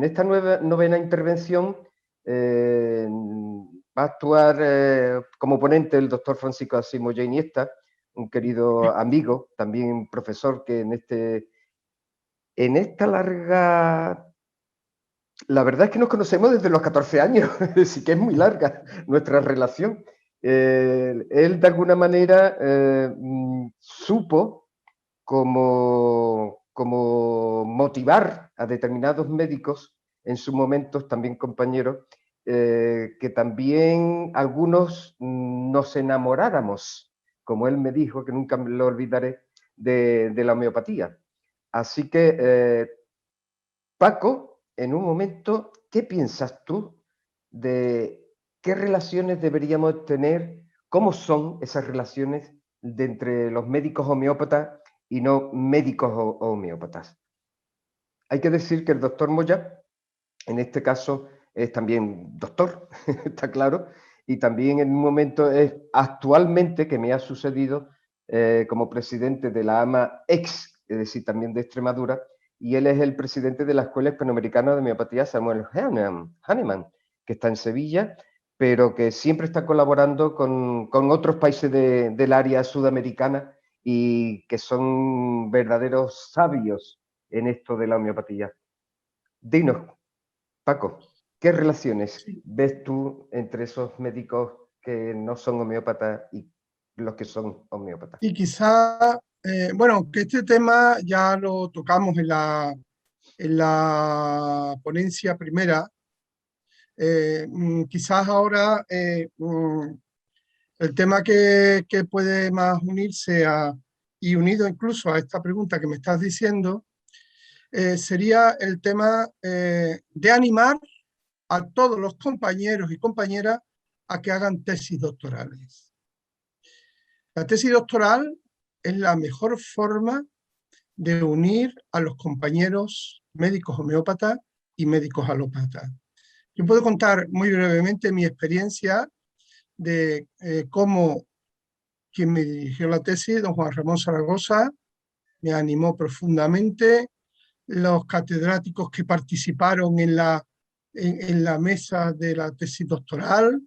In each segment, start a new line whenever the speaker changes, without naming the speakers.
esta novena intervención va a actuar como ponente el doctor Francisco Asís Moya Iniesta, un querido amigo, también profesor, que en esta larga... La verdad es que nos conocemos desde los 14 años, sí que es muy larga nuestra relación. Él de alguna manera supo como motivar a determinados médicos, en sus momentos también compañeros, que también algunos nos enamoráramos, como él me dijo, que nunca me lo olvidaré, de la homeopatía. Así que, Paco, en un momento, ¿qué piensas tú de qué relaciones deberíamos tener? ¿Cómo son esas relaciones entre los médicos homeópatas y no médicos homeópatas? Hay que decir que el doctor Moya, en este caso, es también doctor, está claro, y también en un momento es actualmente, que me ha sucedido, como presidente de la AMA ex, es decir, también de Extremadura, y él es el presidente de la Escuela Hispanoamericana de Homeopatía Samuel Hahnemann, que está en Sevilla, pero que siempre está colaborando con otros países del área sudamericana y que son verdaderos sabios en esto de la homeopatía. Dinos, Paco, ¿qué relaciones
Sí.
ves tú entre esos médicos que no son homeópatas y los que son homeópatas?
Y quizá, bueno, que este tema ya lo tocamos en la ponencia primera. Quizás ahora el tema que puede más unirse y unido incluso a esta pregunta que me estás diciendo, sería el tema de animar a todos los compañeros y compañeras a que hagan tesis doctorales. La tesis doctoral es la mejor forma de unir a los compañeros médicos homeópatas y médicos alópatas. Yo puedo contar muy brevemente mi experiencia de cómo quien me dirigió la tesis, don Juan Ramón Zaragoza, me animó profundamente. Los catedráticos que participaron en la mesa de la tesis doctoral,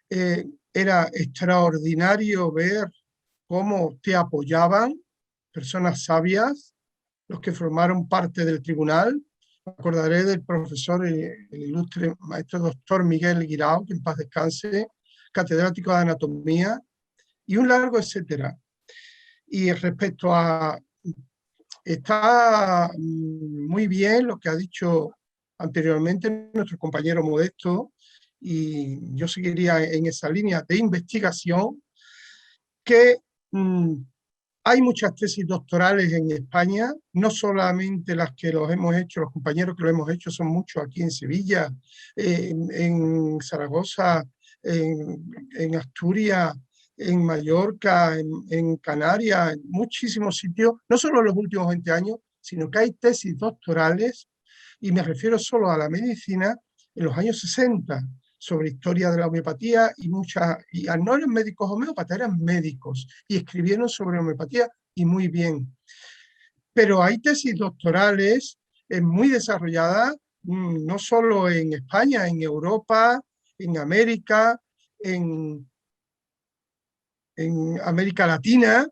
era extraordinario ver cómo te apoyaban personas sabias, los que formaron parte del tribunal. Me acordaré del profesor, el ilustre maestro doctor Miguel Guirao, que en paz descanse, catedrático de anatomía, y un largo etcétera. Y respecto a... Está muy bien lo que ha dicho anteriormente nuestro compañero Modesto, y yo seguiría en esa línea de investigación, que hay muchas tesis doctorales en España, no solamente las que los hemos hecho, los compañeros que lo hemos hecho son muchos aquí en Sevilla, en Zaragoza, en Asturias, en Mallorca, en Canarias, en muchísimos sitios, no solo en los últimos 20 años, sino que hay tesis doctorales, y me refiero solo a la medicina, en los años 60, sobre historia de la homeopatía, y no eran médicos homeópatas, eran médicos, y escribieron sobre homeopatía, y muy bien. Pero hay tesis doctorales muy desarrolladas, no solo en España, en Europa, en América, en América Latina,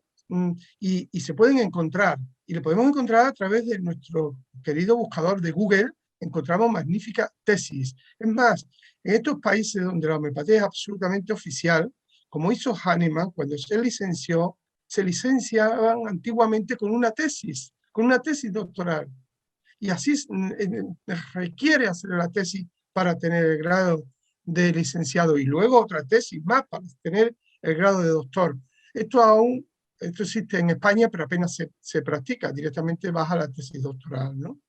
y se pueden encontrar. Y lo podemos encontrar a través de nuestro querido buscador de Google. Encontramos magníficas tesis. Es más, en estos países donde la homeopatía es absolutamente oficial, como hizo Hahnemann cuando se licenció, se licenciaban antiguamente con una tesis doctoral. Y así requiere hacer la tesis para tener el grado de licenciado, y luego otra tesis más para tener el grado de doctor. Esto existe en España, pero apenas se practica. Directamente baja la tesis doctoral, ¿no?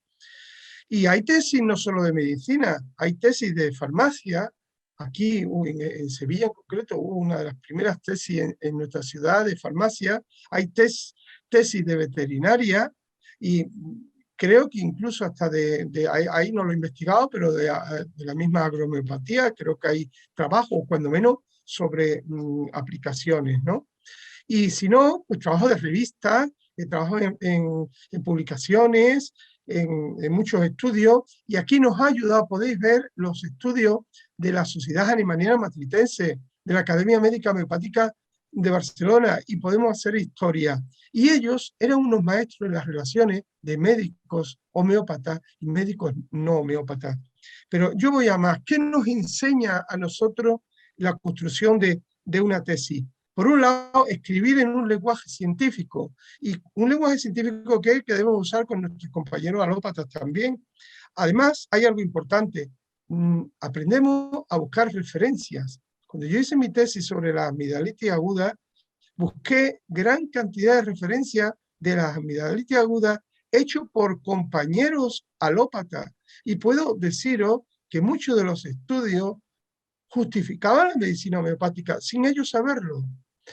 Y hay tesis no solo de medicina, hay tesis de farmacia. Aquí en Sevilla en concreto hubo una de las primeras tesis en nuestra ciudad de farmacia. Hay tesis de veterinaria, y creo que incluso hasta ahí no lo he investigado, pero de la misma agrohomeopatía, creo que hay trabajos, cuando menos, sobre aplicaciones, ¿no? Y si no, pues trabajo de revistas, trabajo en publicaciones, en muchos estudios, y aquí nos ha ayudado, podéis ver los estudios de la Sociedad Animaliana Matritense, de la Academia Médica Homeopática de Barcelona, y podemos hacer historia. Y ellos eran unos maestros en las relaciones de médicos homeópatas y médicos no homeópatas. Pero yo voy a más. ¿Qué nos enseña a nosotros la construcción de una tesis? Por un lado, escribir en un lenguaje científico, y un lenguaje científico que debemos usar con nuestros compañeros alópatas también. Además, hay algo importante. Aprendemos a buscar referencias. Cuando yo hice mi tesis sobre la amigdalitis aguda, busqué gran cantidad de referencias de las amigdalitis agudas hecho por compañeros alópatas. Y puedo deciros que muchos de los estudios justificaban la medicina homeopática sin ellos saberlo.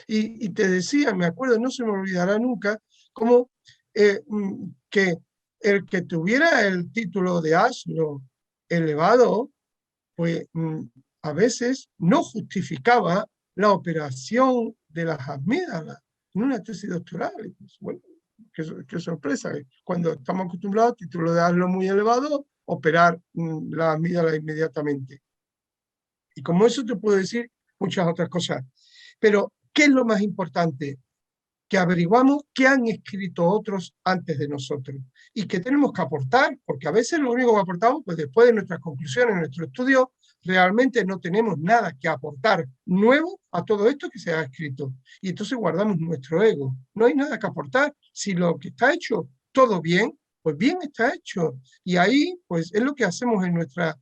Y te decía, me acuerdo, no se me olvidará nunca, como que el que tuviera el título de asno elevado, pues a veces no justificaba la operación de las amígdalas en una tesis doctoral. Pues, bueno, qué sorpresa, cuando estamos acostumbrados a título de asno muy elevado, operar la amígdala inmediatamente. Y como eso te puedo decir muchas otras cosas. Pero, ¿qué es lo más importante? Que averiguamos qué han escrito otros antes de nosotros y qué tenemos que aportar, porque a veces lo único que aportamos, pues después de nuestras conclusiones, nuestro estudio, realmente no tenemos nada que aportar nuevo a todo esto que se ha escrito. Y entonces guardamos nuestro ego. No hay nada que aportar. Si lo que está hecho todo bien, pues bien está hecho. Y ahí, pues es lo que hacemos en nuestra...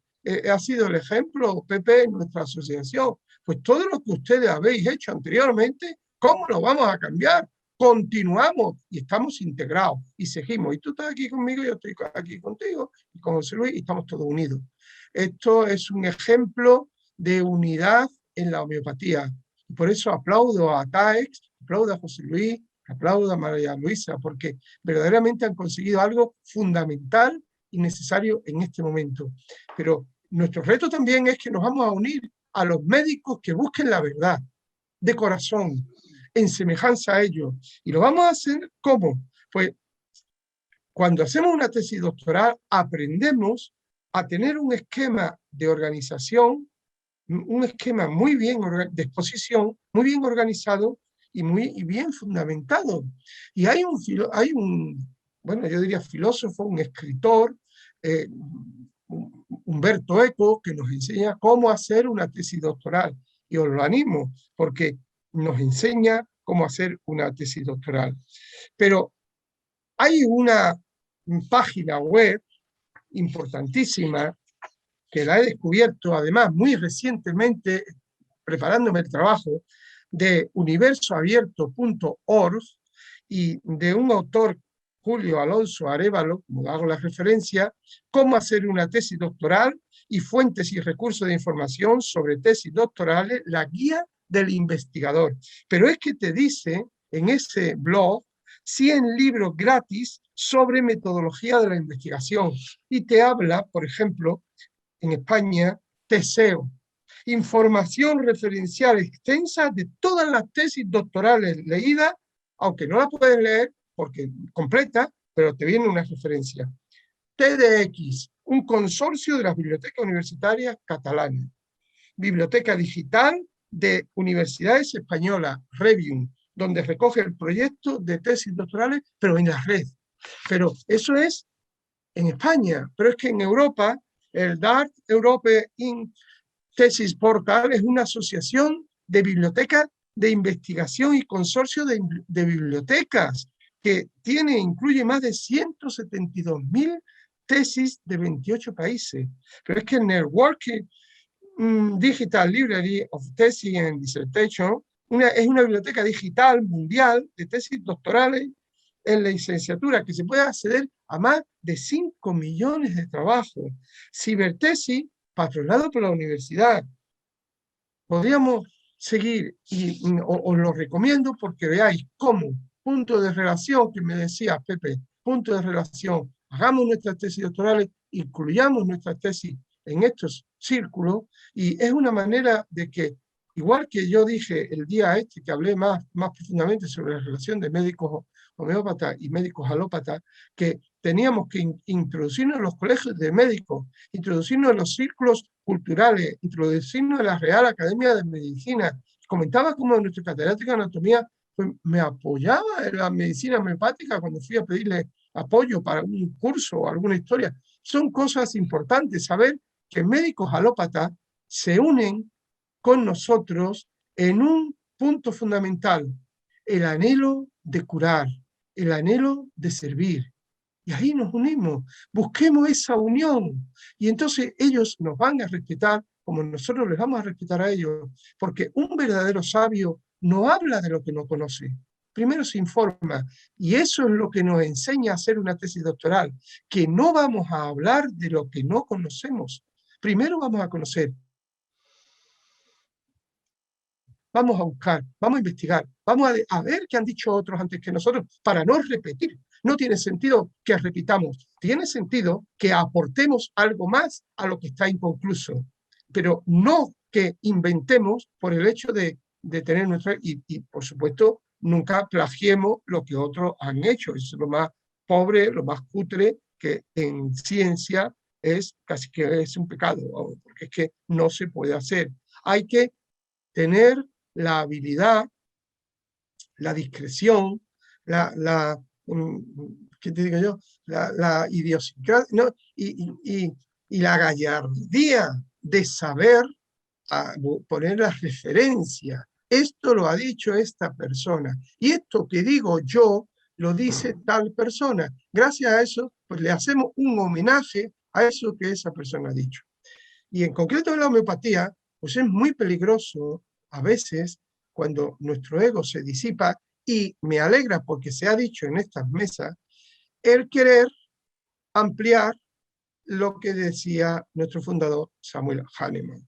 ha sido el ejemplo, Pepe, en nuestra asociación. Pues todo lo que ustedes habéis hecho anteriormente, ¿cómo lo vamos a cambiar? Continuamos y estamos integrados y seguimos. Y tú estás aquí conmigo, yo estoy aquí contigo y con José Luis y estamos todos unidos. Esto es un ejemplo de unidad en la homeopatía. Y por eso aplaudo a TAEX, aplaudo a José Luis, aplaudo a María Luisa, porque verdaderamente han conseguido algo fundamental y necesario en este momento. Pero nuestro reto también es que nos vamos a unir a los médicos que busquen la verdad, de corazón, en semejanza a ellos. Y lo vamos a hacer ¿cómo? Pues cuando hacemos una tesis doctoral aprendemos a tener un esquema de organización, un esquema muy bien de exposición, muy bien organizado y muy bien fundamentado. Y hay un bueno, yo diría filósofo, un escritor, Humberto Eco, que nos enseña cómo hacer una tesis doctoral. Y os lo animo, porque nos enseña cómo hacer una tesis doctoral. Pero hay una página web importantísima que la he descubierto, además, muy recientemente, preparándome el trabajo, de universoabierto.org y de un autor, Julio Alonso Arévalo, como hago la referencia, cómo hacer una tesis doctoral y fuentes y recursos de información sobre tesis doctorales, la guía del investigador. Pero es que te dice en ese blog 100 libros gratis sobre metodología de la investigación y te habla, por ejemplo, en España, TESEO, información referencial extensa de todas las tesis doctorales leídas, aunque no la puedes leer porque completa, pero te viene una referencia. TDX, un consorcio de las bibliotecas universitarias catalanas. Biblioteca digital de universidades españolas, Revium, donde recoge el proyecto de tesis doctorales, pero en la red. Pero eso es en España, pero es que en Europa, el DART European Thesis Portal es una asociación de bibliotecas de investigación y consorcio de bibliotecas que incluye más de 172.000 tesis de 28 países. Pero es que el Networking Digital Library of Thesis and Dissertation es una biblioteca digital mundial de tesis doctorales en la licenciatura que se puede acceder a más de 5 millones de trabajos. Cibertesis, patronado por la universidad. Podríamos seguir y os lo recomiendo porque veáis cómo punto de relación, que me decía Pepe, punto de relación, hagamos nuestras tesis doctorales, incluyamos nuestras tesis en estos círculos y es una manera de que, igual que yo dije el día que hablé más profundamente sobre la relación de médicos homeópatas y médicos alópatas, que teníamos que introducirnos en los colegios de médicos, introducirnos en los círculos culturales, introducirnos en la Real Academia de Medicina. Comentaba como nuestro catedrático de anatomía pues, me apoyaba en la medicina homeopática cuando fui a pedirle apoyo para un curso o alguna historia. Son cosas importantes, saber que médicos alópatas se unen con nosotros en un punto fundamental, el anhelo de curar, el anhelo de servir. Y ahí nos unimos, busquemos esa unión. Y entonces ellos nos van a respetar como nosotros les vamos a respetar a ellos, porque un verdadero sabio no habla de lo que no conoce. Primero se informa, y eso es lo que nos enseña a hacer una tesis doctoral, que no vamos a hablar de lo que no conocemos. Primero vamos a conocer, vamos a buscar, vamos a investigar, vamos a ver qué han dicho otros antes que nosotros para no repetir. No tiene sentido que repitamos, tiene sentido que aportemos algo más a lo que está inconcluso, pero no que inventemos por el hecho de tener nuestra... Y por supuesto, nunca plagiemos lo que otros han hecho. Eso es lo más pobre, lo más cutre, que en ciencia es casi que es un pecado, porque es que no se puede hacer. Hay que tener la habilidad, la discreción, ¿qué te digo yo? La idiosincrasia, ¿no? y la gallardía de saber poner las referencias. Esto lo ha dicho esta persona. Y esto que digo yo, lo dice tal persona. Gracias a eso, pues le hacemos un homenaje a eso que esa persona ha dicho. Y en concreto en la homeopatía, pues es muy peligroso a veces cuando nuestro ego se disipa, y me alegra porque se ha dicho en estas mesas, el querer ampliar lo que decía nuestro fundador Samuel Hahnemann.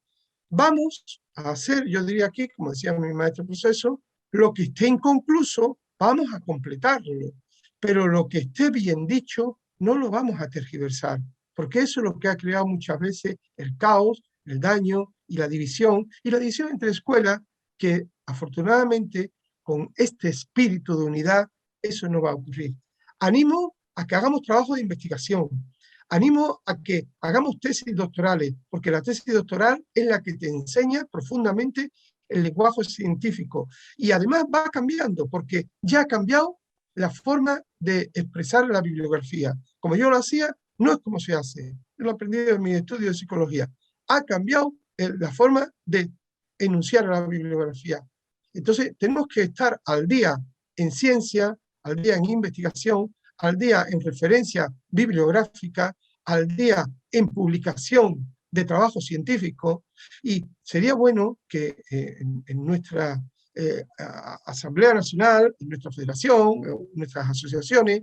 Vamos a hacer, yo diría aquí, como decía mi maestro proceso, lo que esté inconcluso, vamos a completarlo, pero lo que esté bien dicho, no lo vamos a tergiversar, porque eso es lo que ha creado muchas veces el caos, el daño y la división entre escuelas, que afortunadamente con este espíritu de unidad eso no va a ocurrir. Animo a que hagamos trabajo de investigación, animo a que hagamos tesis doctorales, porque la tesis doctoral es la que te enseña profundamente el lenguaje científico. Y además va cambiando, porque ya ha cambiado la forma de expresar la bibliografía. Como yo lo hacía, no es como se hace. Yo lo aprendí en mi estudio de psicología. Ha cambiado la forma de enunciar la bibliografía. Entonces, tenemos que estar al día en ciencia, al día en investigación, al día en referencia bibliográfica, al día en publicación de trabajo científico, y sería bueno que en nuestra Asamblea Nacional, en nuestra federación, en nuestras asociaciones,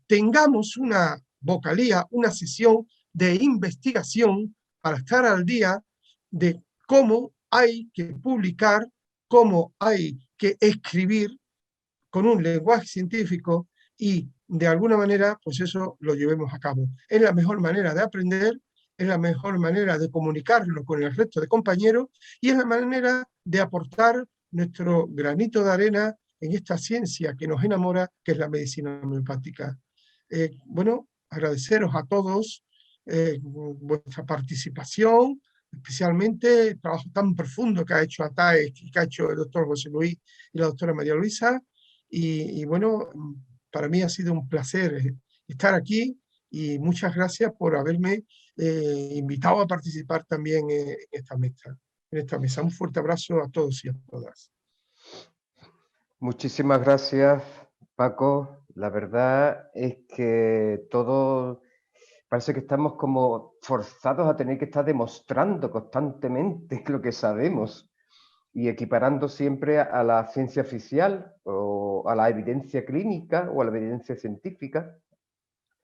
tengamos una vocalía, una sesión de investigación para estar al día de cómo hay que publicar, cómo hay que escribir con un lenguaje científico, y de alguna manera, pues eso lo llevemos a cabo. Es la mejor manera de aprender, es la mejor manera de comunicarlo con el resto de compañeros, y es la manera de aportar nuestro granito de arena en esta ciencia que nos enamora, que es la medicina homeopática. Bueno, agradeceros a todos vuestra participación, especialmente el trabajo tan profundo que ha hecho ATAE y que ha hecho el doctor José Luis y la doctora María Luisa. Y bueno, para mí ha sido un placer estar aquí, y muchas gracias por haberme invitado a participar también en esta mesa. Un fuerte abrazo a todos y a todas.
Muchísimas gracias, Paco. La verdad es que todo parece que estamos como forzados a tener que estar demostrando constantemente lo que sabemos y equiparando siempre a la ciencia oficial o a la evidencia clínica o a la evidencia científica.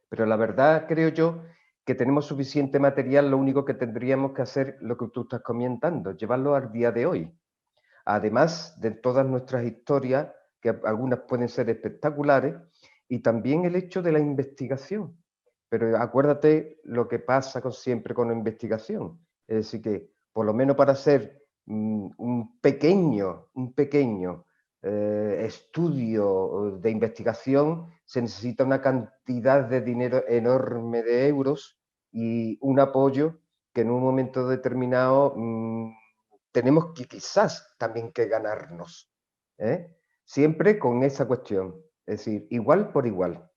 Pero la verdad, creo yo, que tenemos suficiente material, lo único que tendríamos que hacer, lo que tú estás comentando, llevarlo al día de hoy. Además de todas nuestras historias, que algunas pueden ser espectaculares, y también el hecho de la investigación. Pero acuérdate lo que pasa siempre con la investigación. Es decir, que por lo menos para hacer un pequeño estudio, de investigación, se necesita una cantidad de dinero enorme de euros y un apoyo que en un momento determinado tenemos que quizás también que ganarnos, ¿eh? Siempre con esa cuestión, es decir, igual por igual.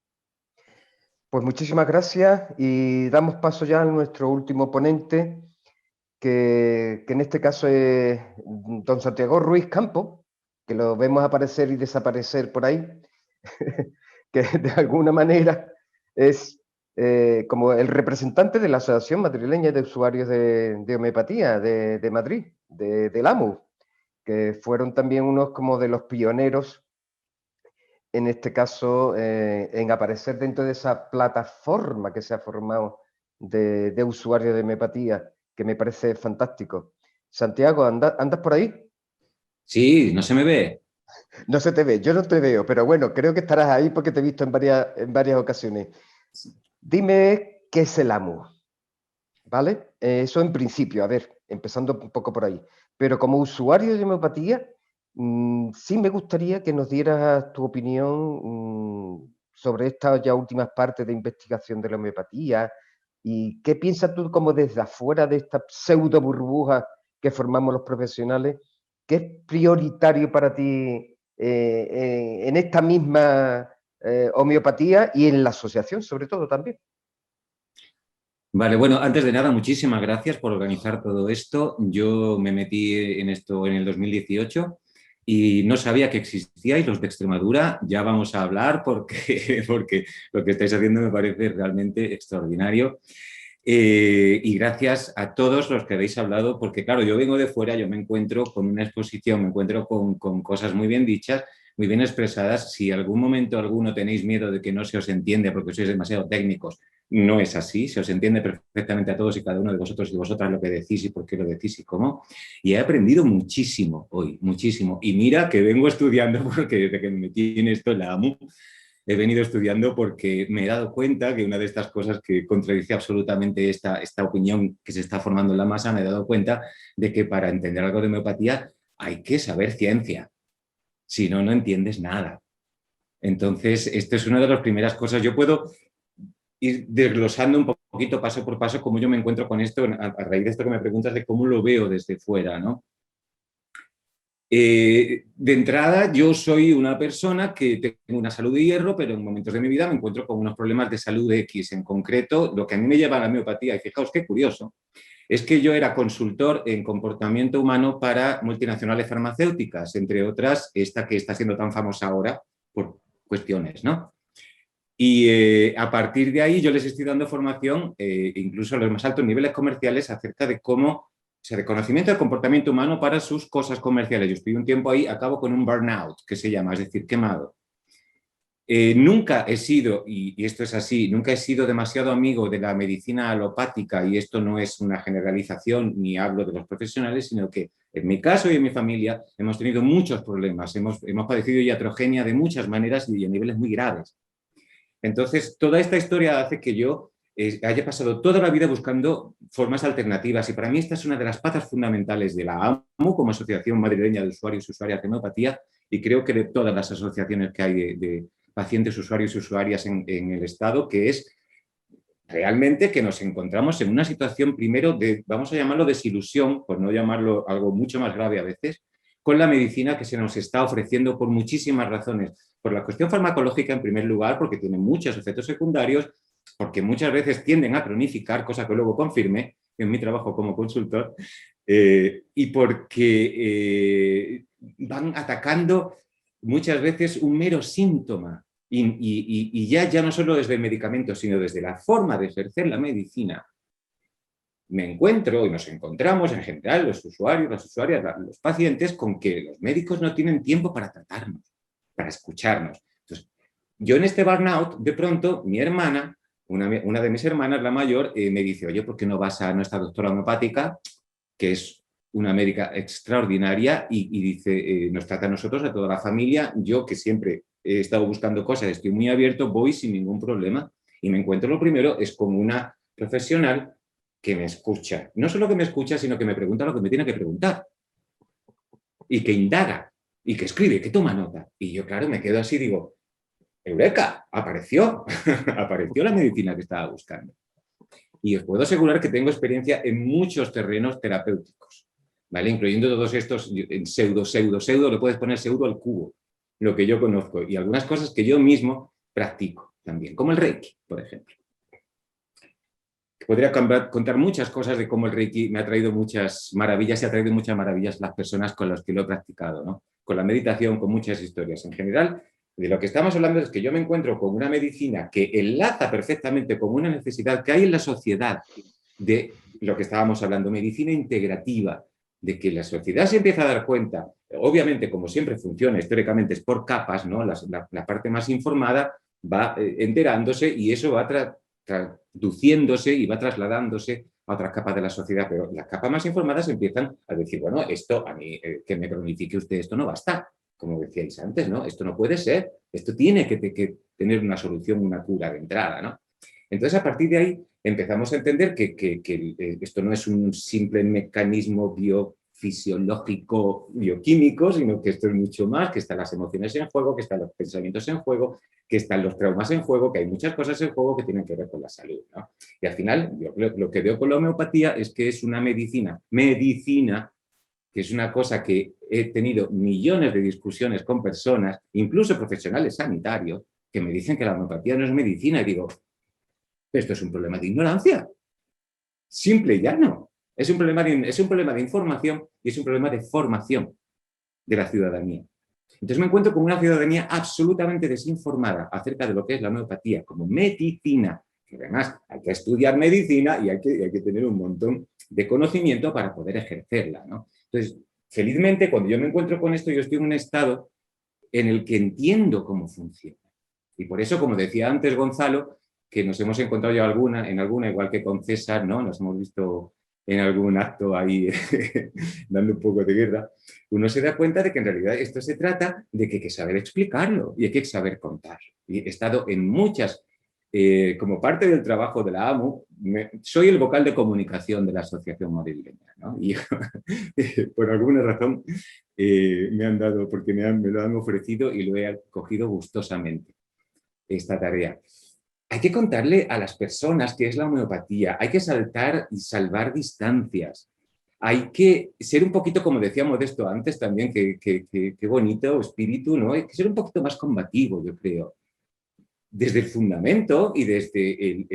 Pues muchísimas gracias y damos paso ya a nuestro último ponente, que en este caso es don Santiago Ruiz Campo, que lo vemos aparecer y desaparecer por ahí, que de alguna manera es como el representante de la Asociación Madrileña de Usuarios de Homeopatía de Madrid, del AMU, que fueron también unos como de los pioneros, en este caso, en aparecer dentro de esa plataforma que se ha formado de usuarios de homeopatía, que me parece fantástico. Santiago, ¿andas por ahí?
Sí, no se me ve.
No se te ve, yo no te veo, pero bueno, creo que estarás ahí porque te he visto en varias ocasiones. Dime qué es el AMU, ¿vale? Eso en principio, a ver, empezando un poco por ahí. Pero como usuario de homeopatía, sí me gustaría que nos dieras tu opinión sobre estas ya últimas partes de investigación de la homeopatía y qué piensas tú como desde afuera de esta pseudo burbuja que formamos los profesionales, qué es prioritario para ti en esta misma homeopatía y en la asociación sobre todo también.
Vale, bueno, antes de nada, muchísimas gracias por organizar todo esto. Yo me metí en esto en el 2018 y no sabía que existíais los de Extremadura. Ya vamos a hablar porque, porque lo que estáis haciendo me parece realmente extraordinario. Y gracias a todos los que habéis hablado, porque claro, yo vengo de fuera, yo me encuentro con una exposición, me encuentro con cosas muy bien dichas, muy bien expresadas. Si algún momento alguno tenéis miedo de que no se os entiende porque sois demasiado técnicos, no es así, se os entiende perfectamente a todos y cada uno de vosotros y vosotras lo que decís y por qué lo decís y cómo. Y he aprendido muchísimo hoy, muchísimo. Y mira que vengo estudiando, porque desde que me metí en esto, en la AMU, he venido estudiando porque me he dado cuenta que una de estas cosas que contradice absolutamente esta opinión que se está formando en la masa, me he dado cuenta de que para entender algo de homeopatía hay que saber ciencia. Si no, no entiendes nada. Entonces, esto es una de las primeras cosas. Yo puedo ir desglosando un poquito paso por paso cómo yo me encuentro con esto a raíz de esto que me preguntas de cómo lo veo desde fuera, ¿no? De entrada, yo soy una persona que tengo una salud de hierro, pero en momentos de mi vida me encuentro con unos problemas de salud X. En concreto, lo que a mí me lleva a la homeopatía, y fijaos qué curioso, es que yo era consultor en comportamiento humano para multinacionales farmacéuticas, entre otras, esta que está siendo tan famosa ahora por cuestiones, ¿no? Y a partir de ahí yo les estoy dando formación, incluso a los más altos niveles comerciales, acerca de cómo se reconocimiento del comportamiento humano para sus cosas comerciales. Yo estoy un tiempo ahí, acabo con un burnout, que se llama, es decir, quemado. Nunca he sido, y esto es así, nunca he sido demasiado amigo de la medicina alopática, y esto no es una generalización ni hablo de los profesionales, sino que en mi caso y en mi familia hemos tenido muchos problemas, hemos padecido iatrogenia de muchas maneras y a niveles muy graves. Entonces, toda esta historia hace que yo haya pasado toda la vida buscando formas alternativas y para mí esta es una de las patas fundamentales de la AMU como Asociación Madrileña de Usuarios y Usuarias de Homeopatía y creo que de todas las asociaciones que hay de pacientes, usuarios y usuarias en el Estado, que es realmente que nos encontramos en una situación primero de, vamos a llamarlo desilusión, por no llamarlo algo mucho más grave a veces, con la medicina que se nos está ofreciendo por muchísimas razones. Por la cuestión farmacológica, en primer lugar, porque tiene muchos efectos secundarios, porque muchas veces tienden a cronificar, cosa que luego confirmé en mi trabajo como consultor, y porque van atacando muchas veces un mero síntoma. Y ya no solo desde el medicamento, sino desde la forma de ejercer la medicina, me encuentro y nos encontramos en general los usuarios, las usuarias, los pacientes con que los médicos no tienen tiempo para tratarnos, para escucharnos. Entonces, yo en este burnout, de pronto, mi hermana, una de mis hermanas, la mayor, me dice, oye, ¿por qué no vas a nuestra doctora homeopática, que es una médica extraordinaria, y dice, nos trata a nosotros, a toda la familia, yo que siempre he estado buscando cosas, estoy muy abierto, voy sin ningún problema, y me encuentro lo primero, es como una profesional que me escucha. No solo que me escucha, sino que me pregunta lo que me tiene que preguntar. Y que indaga. y que escribe, que toma nota. Y yo, claro, me quedo así, digo, ¡eureka! Apareció, apareció la medicina que estaba buscando. Y os puedo asegurar que tengo experiencia en muchos terrenos terapéuticos, ¿vale? Incluyendo todos estos en pseudo, le puedes poner pseudo al cubo, lo que yo conozco, y algunas cosas que yo mismo practico también, como el Reiki, por ejemplo. Podría contar muchas cosas de cómo el Reiki me ha traído muchas maravillas y ha traído muchas maravillas a las personas con las que lo he practicado, ¿no? Con la meditación, con muchas historias. En general, de lo que estamos hablando es que yo me encuentro con una medicina que enlaza perfectamente con una necesidad que hay en la sociedad de lo que estábamos hablando, medicina integrativa, de que la sociedad se empieza a dar cuenta, obviamente, como siempre funciona históricamente, es por capas, ¿no? La parte más informada va enterándose y eso va traduciéndose y va trasladándose a otras capas de la sociedad, pero las capas más informadas empiezan a decir, bueno, esto a mí, que me cronifique usted, esto no va a estar, como decíais antes, ¿no? Esto no puede ser, esto tiene que tener una solución, una cura de entrada, ¿no? Entonces, a partir de ahí, empezamos a entender que esto no es un simple mecanismo biofisiológico, bioquímico, sino que esto es mucho más, que están las emociones en juego, que están los pensamientos en juego, que están los traumas en juego, que hay muchas cosas en juego que tienen que ver con la salud, ¿no? Y al final, yo lo que veo con la homeopatía es que es una medicina, que es una cosa que he tenido millones de discusiones con personas, incluso profesionales sanitarios, que me dicen que la homeopatía no es medicina, y digo, esto es un problema de ignorancia, simple y llano. Es un problema de información y es un problema de formación de la ciudadanía. Entonces me encuentro con una ciudadanía absolutamente desinformada acerca de lo que es la homeopatía como medicina, que además hay que estudiar medicina y hay que tener un montón de conocimiento para poder ejercerla, ¿no? Entonces, felizmente, cuando yo me encuentro con esto, yo estoy en un estado en el que entiendo cómo funciona. Y por eso, como decía antes Gonzalo, que nos hemos encontrado ya en alguna, igual que con César, ¿no? Nos hemos visto en algún acto ahí dando un poco de guerra, uno se da cuenta de que en realidad esto se trata de que hay que saber explicarlo y hay que saber contar. Y he estado en muchas, como parte del trabajo de la AMU, soy el vocal de comunicación de la Asociación Madrileña, ¿no? Y por alguna razón me han dado, porque me lo han ofrecido y lo he cogido gustosamente, esta tarea. Hay que contarle a las personas qué es la homeopatía, hay que saltar y salvar distancias, hay que ser un poquito, como decía Modesto antes también, qué bonito espíritu, ¿no? Hay que ser un poquito más combativo, yo creo, desde el fundamento y desde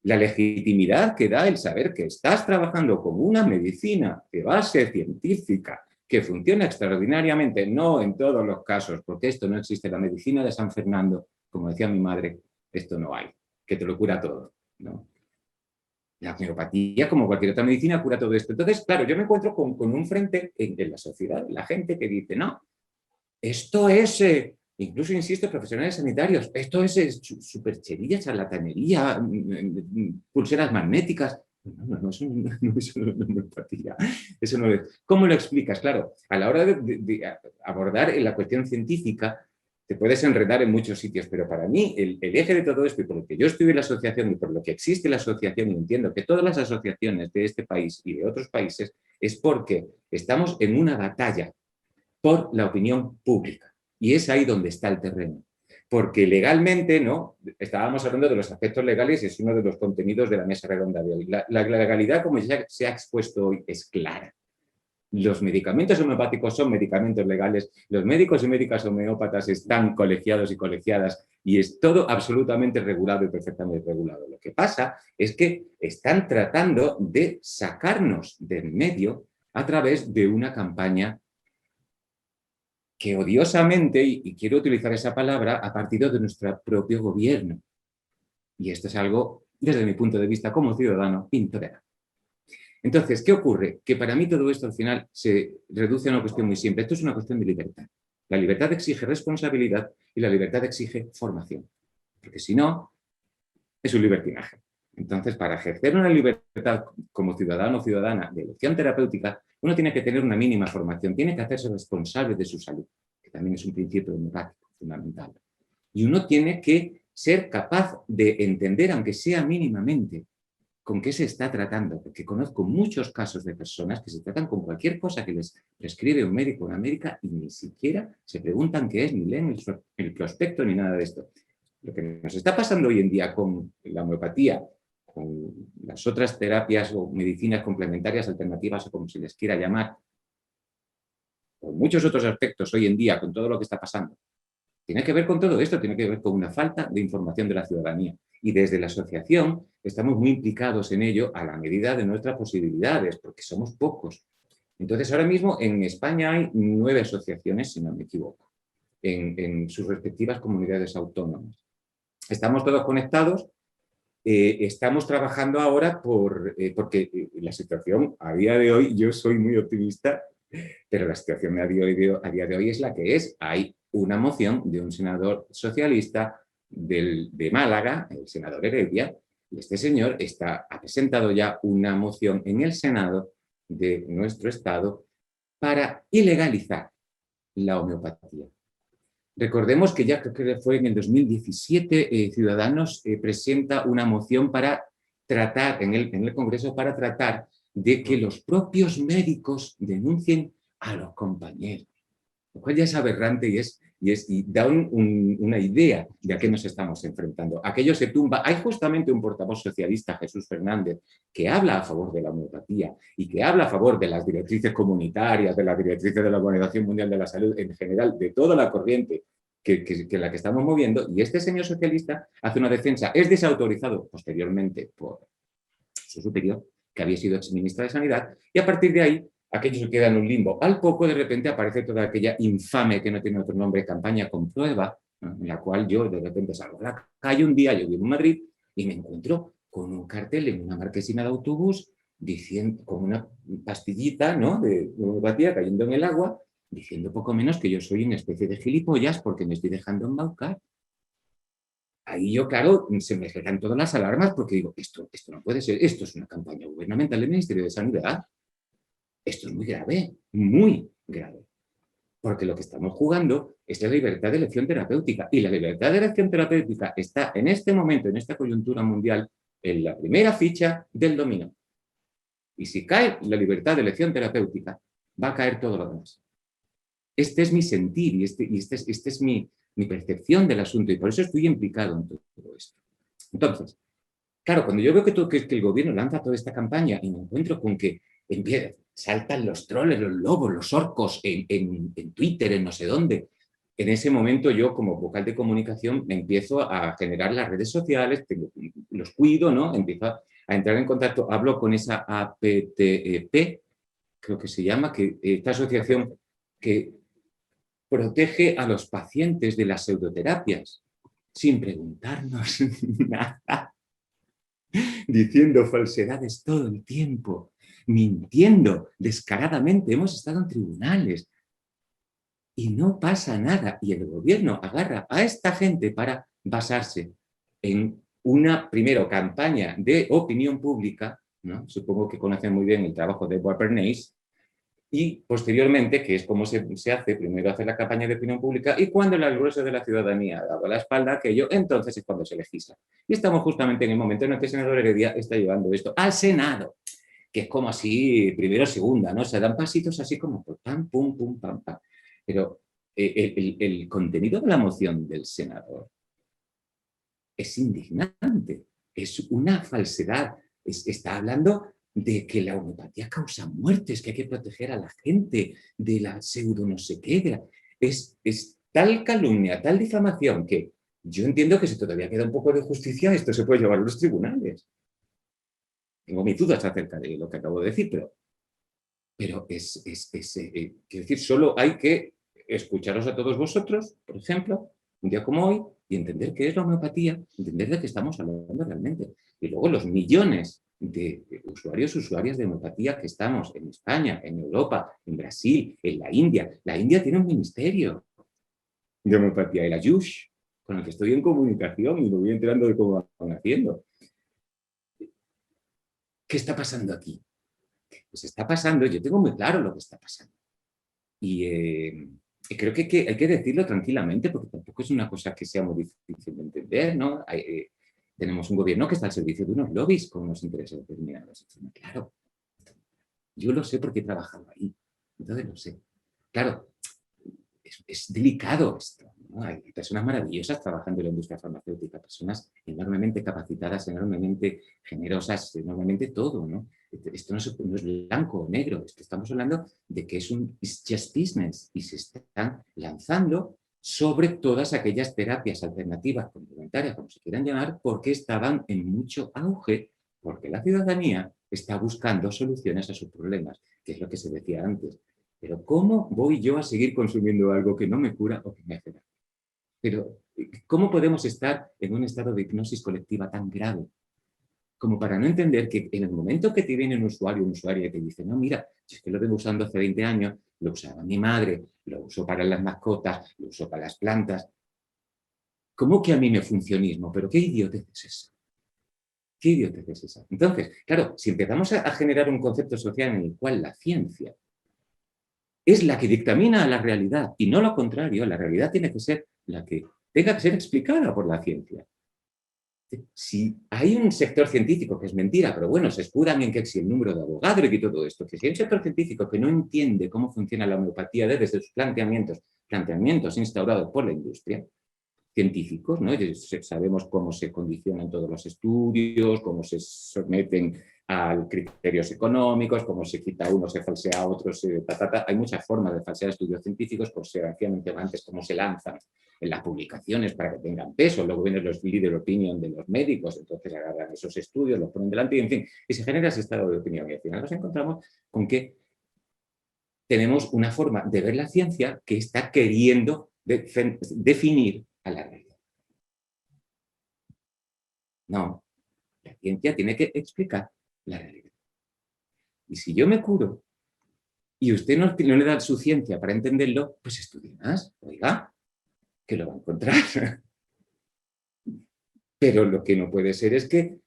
la legitimidad que da el saber que estás trabajando con una medicina de base científica que funciona extraordinariamente, no en todos los casos, porque esto no existe, la medicina de San Fernando, como decía mi madre, esto no hay, que te lo cura todo, ¿no? La homeopatía, como cualquier otra medicina, cura todo esto. Entonces, claro, yo me encuentro con un frente en la sociedad, la gente que dice, no, esto es, incluso insisto, profesionales sanitarios, esto es superchería, charlatanería, pulseras magnéticas. No, eso no es homeopatía. Eso no es. ¿Cómo lo explicas? Claro, a la hora de abordar la cuestión científica, te puedes enredar en muchos sitios, pero para mí el eje de todo esto, y por lo que yo estuve en la asociación y por lo que existe la asociación, y entiendo que todas las asociaciones de este país y de otros países, es porque estamos en una batalla por la opinión pública. Y es ahí donde está el terreno. Porque legalmente, ¿no? Estábamos hablando de los aspectos legales y es uno de los contenidos de la mesa redonda de hoy. La legalidad, como ya se ha expuesto hoy, es clara. Los medicamentos homeopáticos son medicamentos legales, los médicos y médicas homeópatas están colegiados y colegiadas y es todo absolutamente regulado y perfectamente regulado. Lo que pasa es que están tratando de sacarnos del medio a través de una campaña que odiosamente, y quiero utilizar esa palabra, ha partido de nuestro propio gobierno. Y esto es algo, desde mi punto de vista como ciudadano, intolerable. Entonces, ¿qué ocurre? Que para mí todo esto al final se reduce a una cuestión muy simple. Esto es una cuestión de libertad. La libertad exige responsabilidad y la libertad exige formación. Porque si no, es un libertinaje. Entonces, para ejercer una libertad como ciudadano o ciudadana de elección terapéutica, uno tiene que tener una mínima formación, tiene que hacerse responsable de su salud, que también es un principio democrático fundamental. Y uno tiene que ser capaz de entender, aunque sea mínimamente, con qué se está tratando, porque conozco muchos casos de personas que se tratan con cualquier cosa que les prescribe un médico o una médica y ni siquiera se preguntan qué es, ni leen el prospecto, ni nada de esto. Lo que nos está pasando hoy en día con la homeopatía, con las otras terapias o medicinas complementarias, alternativas o como se les quiera llamar, con muchos otros aspectos hoy en día, con todo lo que está pasando, tiene que ver con todo esto, tiene que ver con una falta de información de la ciudadanía. Y desde la asociación estamos muy implicados en ello a la medida de nuestras posibilidades, porque somos pocos. Entonces, ahora mismo en España hay 9 asociaciones, si no me equivoco, en sus respectivas comunidades autónomas. Estamos todos conectados, estamos trabajando ahora porque la situación a día de hoy, yo soy muy optimista, pero la situación a día de hoy es la que es. Hay una moción de un senador socialista de Málaga, el senador Heredia, y este señor ha presentado ya una moción en el Senado de nuestro estado para ilegalizar la homeopatía. Recordemos que ya creo que fue en el 2017, Ciudadanos presenta una moción para tratar, en el Congreso, para tratar de que los propios médicos denuncien a los compañeros, lo cual ya es aberrante y da una idea de a qué nos estamos enfrentando. Aquello se tumba. Hay justamente un portavoz socialista, Jesús Fernández, que habla a favor de la homeopatía y que habla a favor de las directrices comunitarias, de las directrices de la Organización Mundial de la Salud, en general, de toda la corriente que la que estamos moviendo, y este señor socialista hace una defensa. Es desautorizado posteriormente por su superior, que había sido exministra de Sanidad, y a partir de ahí aquello se queda en un limbo. Al poco, de repente, aparece toda aquella infame, que no tiene otro nombre, campaña Comprueba, ¿no?, en la cual yo, de repente, salgo a la calle un día, yo vivo en Madrid, y me encuentro con un cartel en una marquesina de autobús, diciendo, con una pastillita, ¿no?, de homeopatía cayendo en el agua, diciendo poco menos que yo soy una especie de gilipollas porque me estoy dejando embaucar. Ahí yo, claro, se me generan todas las alarmas porque digo, esto no puede ser, esto es una campaña gubernamental del Ministerio de Sanidad. Esto es muy grave, porque lo que estamos jugando es la libertad de elección terapéutica, y la libertad de elección terapéutica está en este momento, en esta coyuntura mundial, en la primera ficha del dominó. Y si cae la libertad de elección terapéutica, va a caer todo lo demás. Este es mi sentir y este es mi percepción del asunto, y por eso estoy implicado en todo esto. Entonces, claro, cuando yo veo que el gobierno lanza toda esta campaña y me encuentro con que saltan los troles, los lobos, los orcos en Twitter, en no sé dónde, en ese momento yo, como vocal de comunicación, me empiezo a generar las redes sociales, los cuido, ¿no? Empiezo a entrar en contacto, hablo con esa APTEP, creo que se llama, esta asociación que protege a los pacientes de las pseudoterapias, sin preguntarnos nada, diciendo falsedades todo el tiempo, mintiendo descaradamente. Hemos estado en tribunales y no pasa nada. Y el gobierno agarra a esta gente para basarse en una, primero, campaña de opinión pública, ¿no? Supongo que conocen muy bien el trabajo de Edward Bernays, y posteriormente, que es como se hace, primero hace la campaña de opinión pública, y cuando el grueso de la ciudadanía ha dado la espalda a aquello, entonces es cuando se legisla. Y estamos justamente en el momento en el que el senador Heredia está llevando esto al Senado, que es como así, primero, segunda, ¿no? Se dan pasitos así como pam, pum, pum, pam, pam. Pero el contenido de la moción del senador es indignante, es una falsedad. Está hablando de que la homeopatía causa muertes, que hay que proteger a la gente de la pseudo no sé qué. Es tal calumnia, tal difamación, que yo entiendo que si todavía queda un poco de justicia, esto se puede llevar a los tribunales. Tengo mis dudas acerca de lo que acabo de decir, pero quiero decir, solo hay que escucharos a todos vosotros, por ejemplo, un día como hoy, y entender qué es la homeopatía, entender de qué estamos hablando realmente. Y luego los millones de usuarios y usuarias de homeopatía que estamos en España, en Europa, en Brasil, en la India. La India tiene un ministerio de homeopatía, el Ayush, con el que estoy en comunicación y me voy enterando de cómo van haciendo. ¿Qué está pasando aquí? Pues está pasando, yo tengo muy claro lo que está pasando. Y creo que hay que decirlo tranquilamente, porque tampoco es una cosa que sea muy difícil de entender, ¿no? tenemos un gobierno que está al servicio de unos lobbies con unos intereses determinados. Claro, yo lo sé porque he trabajado ahí, entonces lo sé. Claro, es delicado esto, ¿no? Hay personas maravillosas trabajando en la industria farmacéutica, personas enormemente capacitadas, enormemente generosas, enormemente todo, ¿no? Esto no es blanco o negro, estamos hablando de que it's just business y se están lanzando sobre todas aquellas terapias alternativas, complementarias, como se quieran llamar, porque estaban en mucho auge, porque la ciudadanía está buscando soluciones a sus problemas, que es lo que se decía antes. Pero ¿cómo voy yo a seguir consumiendo algo que no me cura o que me hace daño? Pero ¿cómo podemos estar en un estado de hipnosis colectiva tan grave como para no entender que en el momento que te viene un usuario o una usuaria y te dice, no, mira, si es que lo vengo usando hace 20 años, lo usaba mi madre, lo uso para las mascotas, lo uso para las plantas, ¿cómo que a mí me funcionismo? ¿Pero qué idiotez es esa? ¿Qué idiotez es esa? Entonces, claro, si empezamos a generar un concepto social en el cual la ciencia es la que dictamina la realidad y no lo contrario, la realidad tiene que ser la que tenga que ser explicada por la ciencia. Si hay un sector científico que es mentira, pero bueno, se escudan en que si el número de abogados y todo esto, que si hay un sector científico que no entiende cómo funciona la homeopatía desde sus planteamientos instaurados por la industria, científicos, ¿no? Sabemos cómo se condicionan todos los estudios, cómo se someten a criterios económicos, cómo se quita uno, se falsea a otros, Hay muchas formas de falsear estudios científicos, por si sencillamente antes cómo se lanzan en las publicaciones para que tengan peso, luego vienen los leader opinion de los médicos, entonces agarran esos estudios, los ponen delante y, en fin, y se genera ese estado de opinión. Y al final nos encontramos con que tenemos una forma de ver la ciencia que está queriendo definir a la realidad. No, la ciencia tiene que explicar la realidad. Y si yo me curo y usted no le da su ciencia para entenderlo, pues estudie más, oiga, que lo va a encontrar. Pero lo que no puede ser es que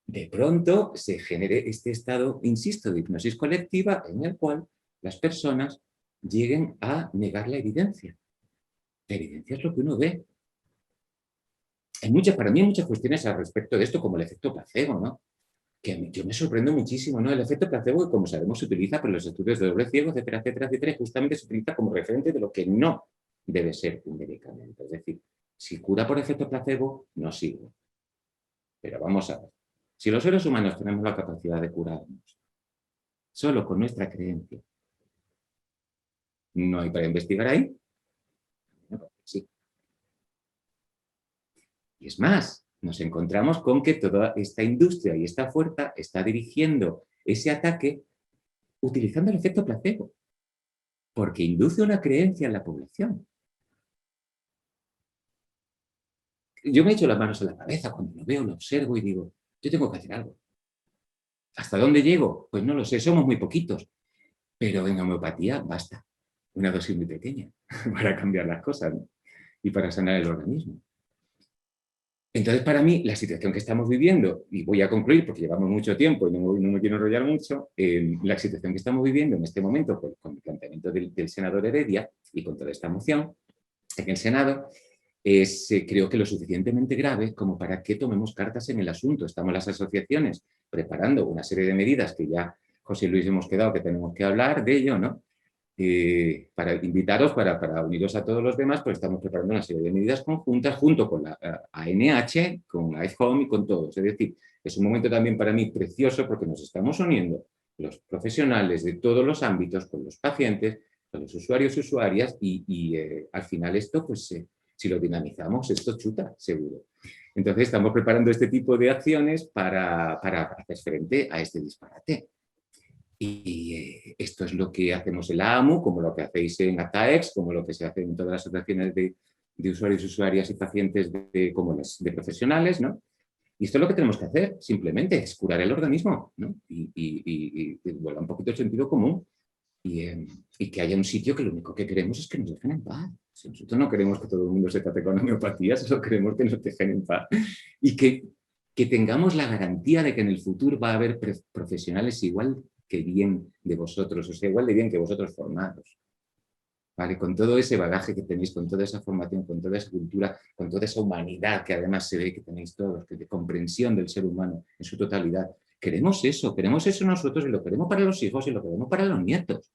de pronto se genere este estado, insisto, de hipnosis colectiva en el cual las personas lleguen a negar la evidencia. La evidencia es lo que uno ve. Para mí hay muchas cuestiones al respecto de esto, como el efecto placebo, ¿no? Que yo me sorprendo muchísimo, ¿no? El efecto placebo, que como sabemos, se utiliza por los estudios de doble ciego, etcétera, etcétera, etcétera, y justamente se utiliza como referente de lo que no debe ser un medicamento. Es decir, si cura por efecto placebo, no sirve. Pero vamos a ver. Si los seres humanos tenemos la capacidad de curarnos solo con nuestra creencia, ¿no hay para investigar ahí? No, sí. Y es más, nos encontramos con que toda esta industria y esta fuerza está dirigiendo ese ataque utilizando el efecto placebo, porque induce una creencia en la población. Yo me echo las manos a la cabeza cuando lo veo, lo observo y digo, yo tengo que hacer algo. ¿Hasta dónde llego? Pues no lo sé, somos muy poquitos, pero en homeopatía basta, una dosis muy pequeña para cambiar las cosas, ¿no? Y para sanar el organismo. Entonces, para mí, la situación que estamos viviendo, y voy a concluir porque llevamos mucho tiempo y no me quiero enrollar mucho, la situación que estamos viviendo en este momento con el planteamiento del senador Heredia y con toda esta moción en el Senado, es creo que lo suficientemente grave como para que tomemos cartas en el asunto. Estamos las asociaciones preparando una serie de medidas que ya José Luis hemos quedado que tenemos que hablar de ello, ¿no? Para invitaros, para uniros a todos los demás, pues estamos preparando una serie de medidas conjuntas junto con la ANH, con iHome y con todos. Es decir, es un momento también para mí precioso porque nos estamos uniendo los profesionales de todos los ámbitos con los pacientes, con los usuarios y usuarias y al final esto, pues si lo dinamizamos, esto chuta, seguro. Entonces estamos preparando este tipo de acciones para hacer frente a este disparate. Y esto es lo que hacemos en la AMU, como lo que hacéis en ATAEX, como lo que se hace en todas las asociaciones de usuarios, usuarias y pacientes como las de profesionales, ¿no? Y esto es lo que tenemos que hacer, simplemente, es curar el organismo, ¿no? Y vuelva un poquito el sentido común y que haya un sitio que lo único que queremos es que nos dejen en paz. Si nosotros no queremos que todo el mundo se trate con homeopatía, solo queremos que nos dejen en paz. Y que tengamos la garantía de que en el futuro va a haber profesionales igual que bien de vosotros, o sea, igual de bien que vosotros formados, ¿vale? Con todo ese bagaje que tenéis, con toda esa formación, con toda esa cultura, con toda esa humanidad que además se ve que tenéis todos, de comprensión del ser humano en su totalidad. Queremos eso nosotros y lo queremos para los hijos y lo queremos para los nietos.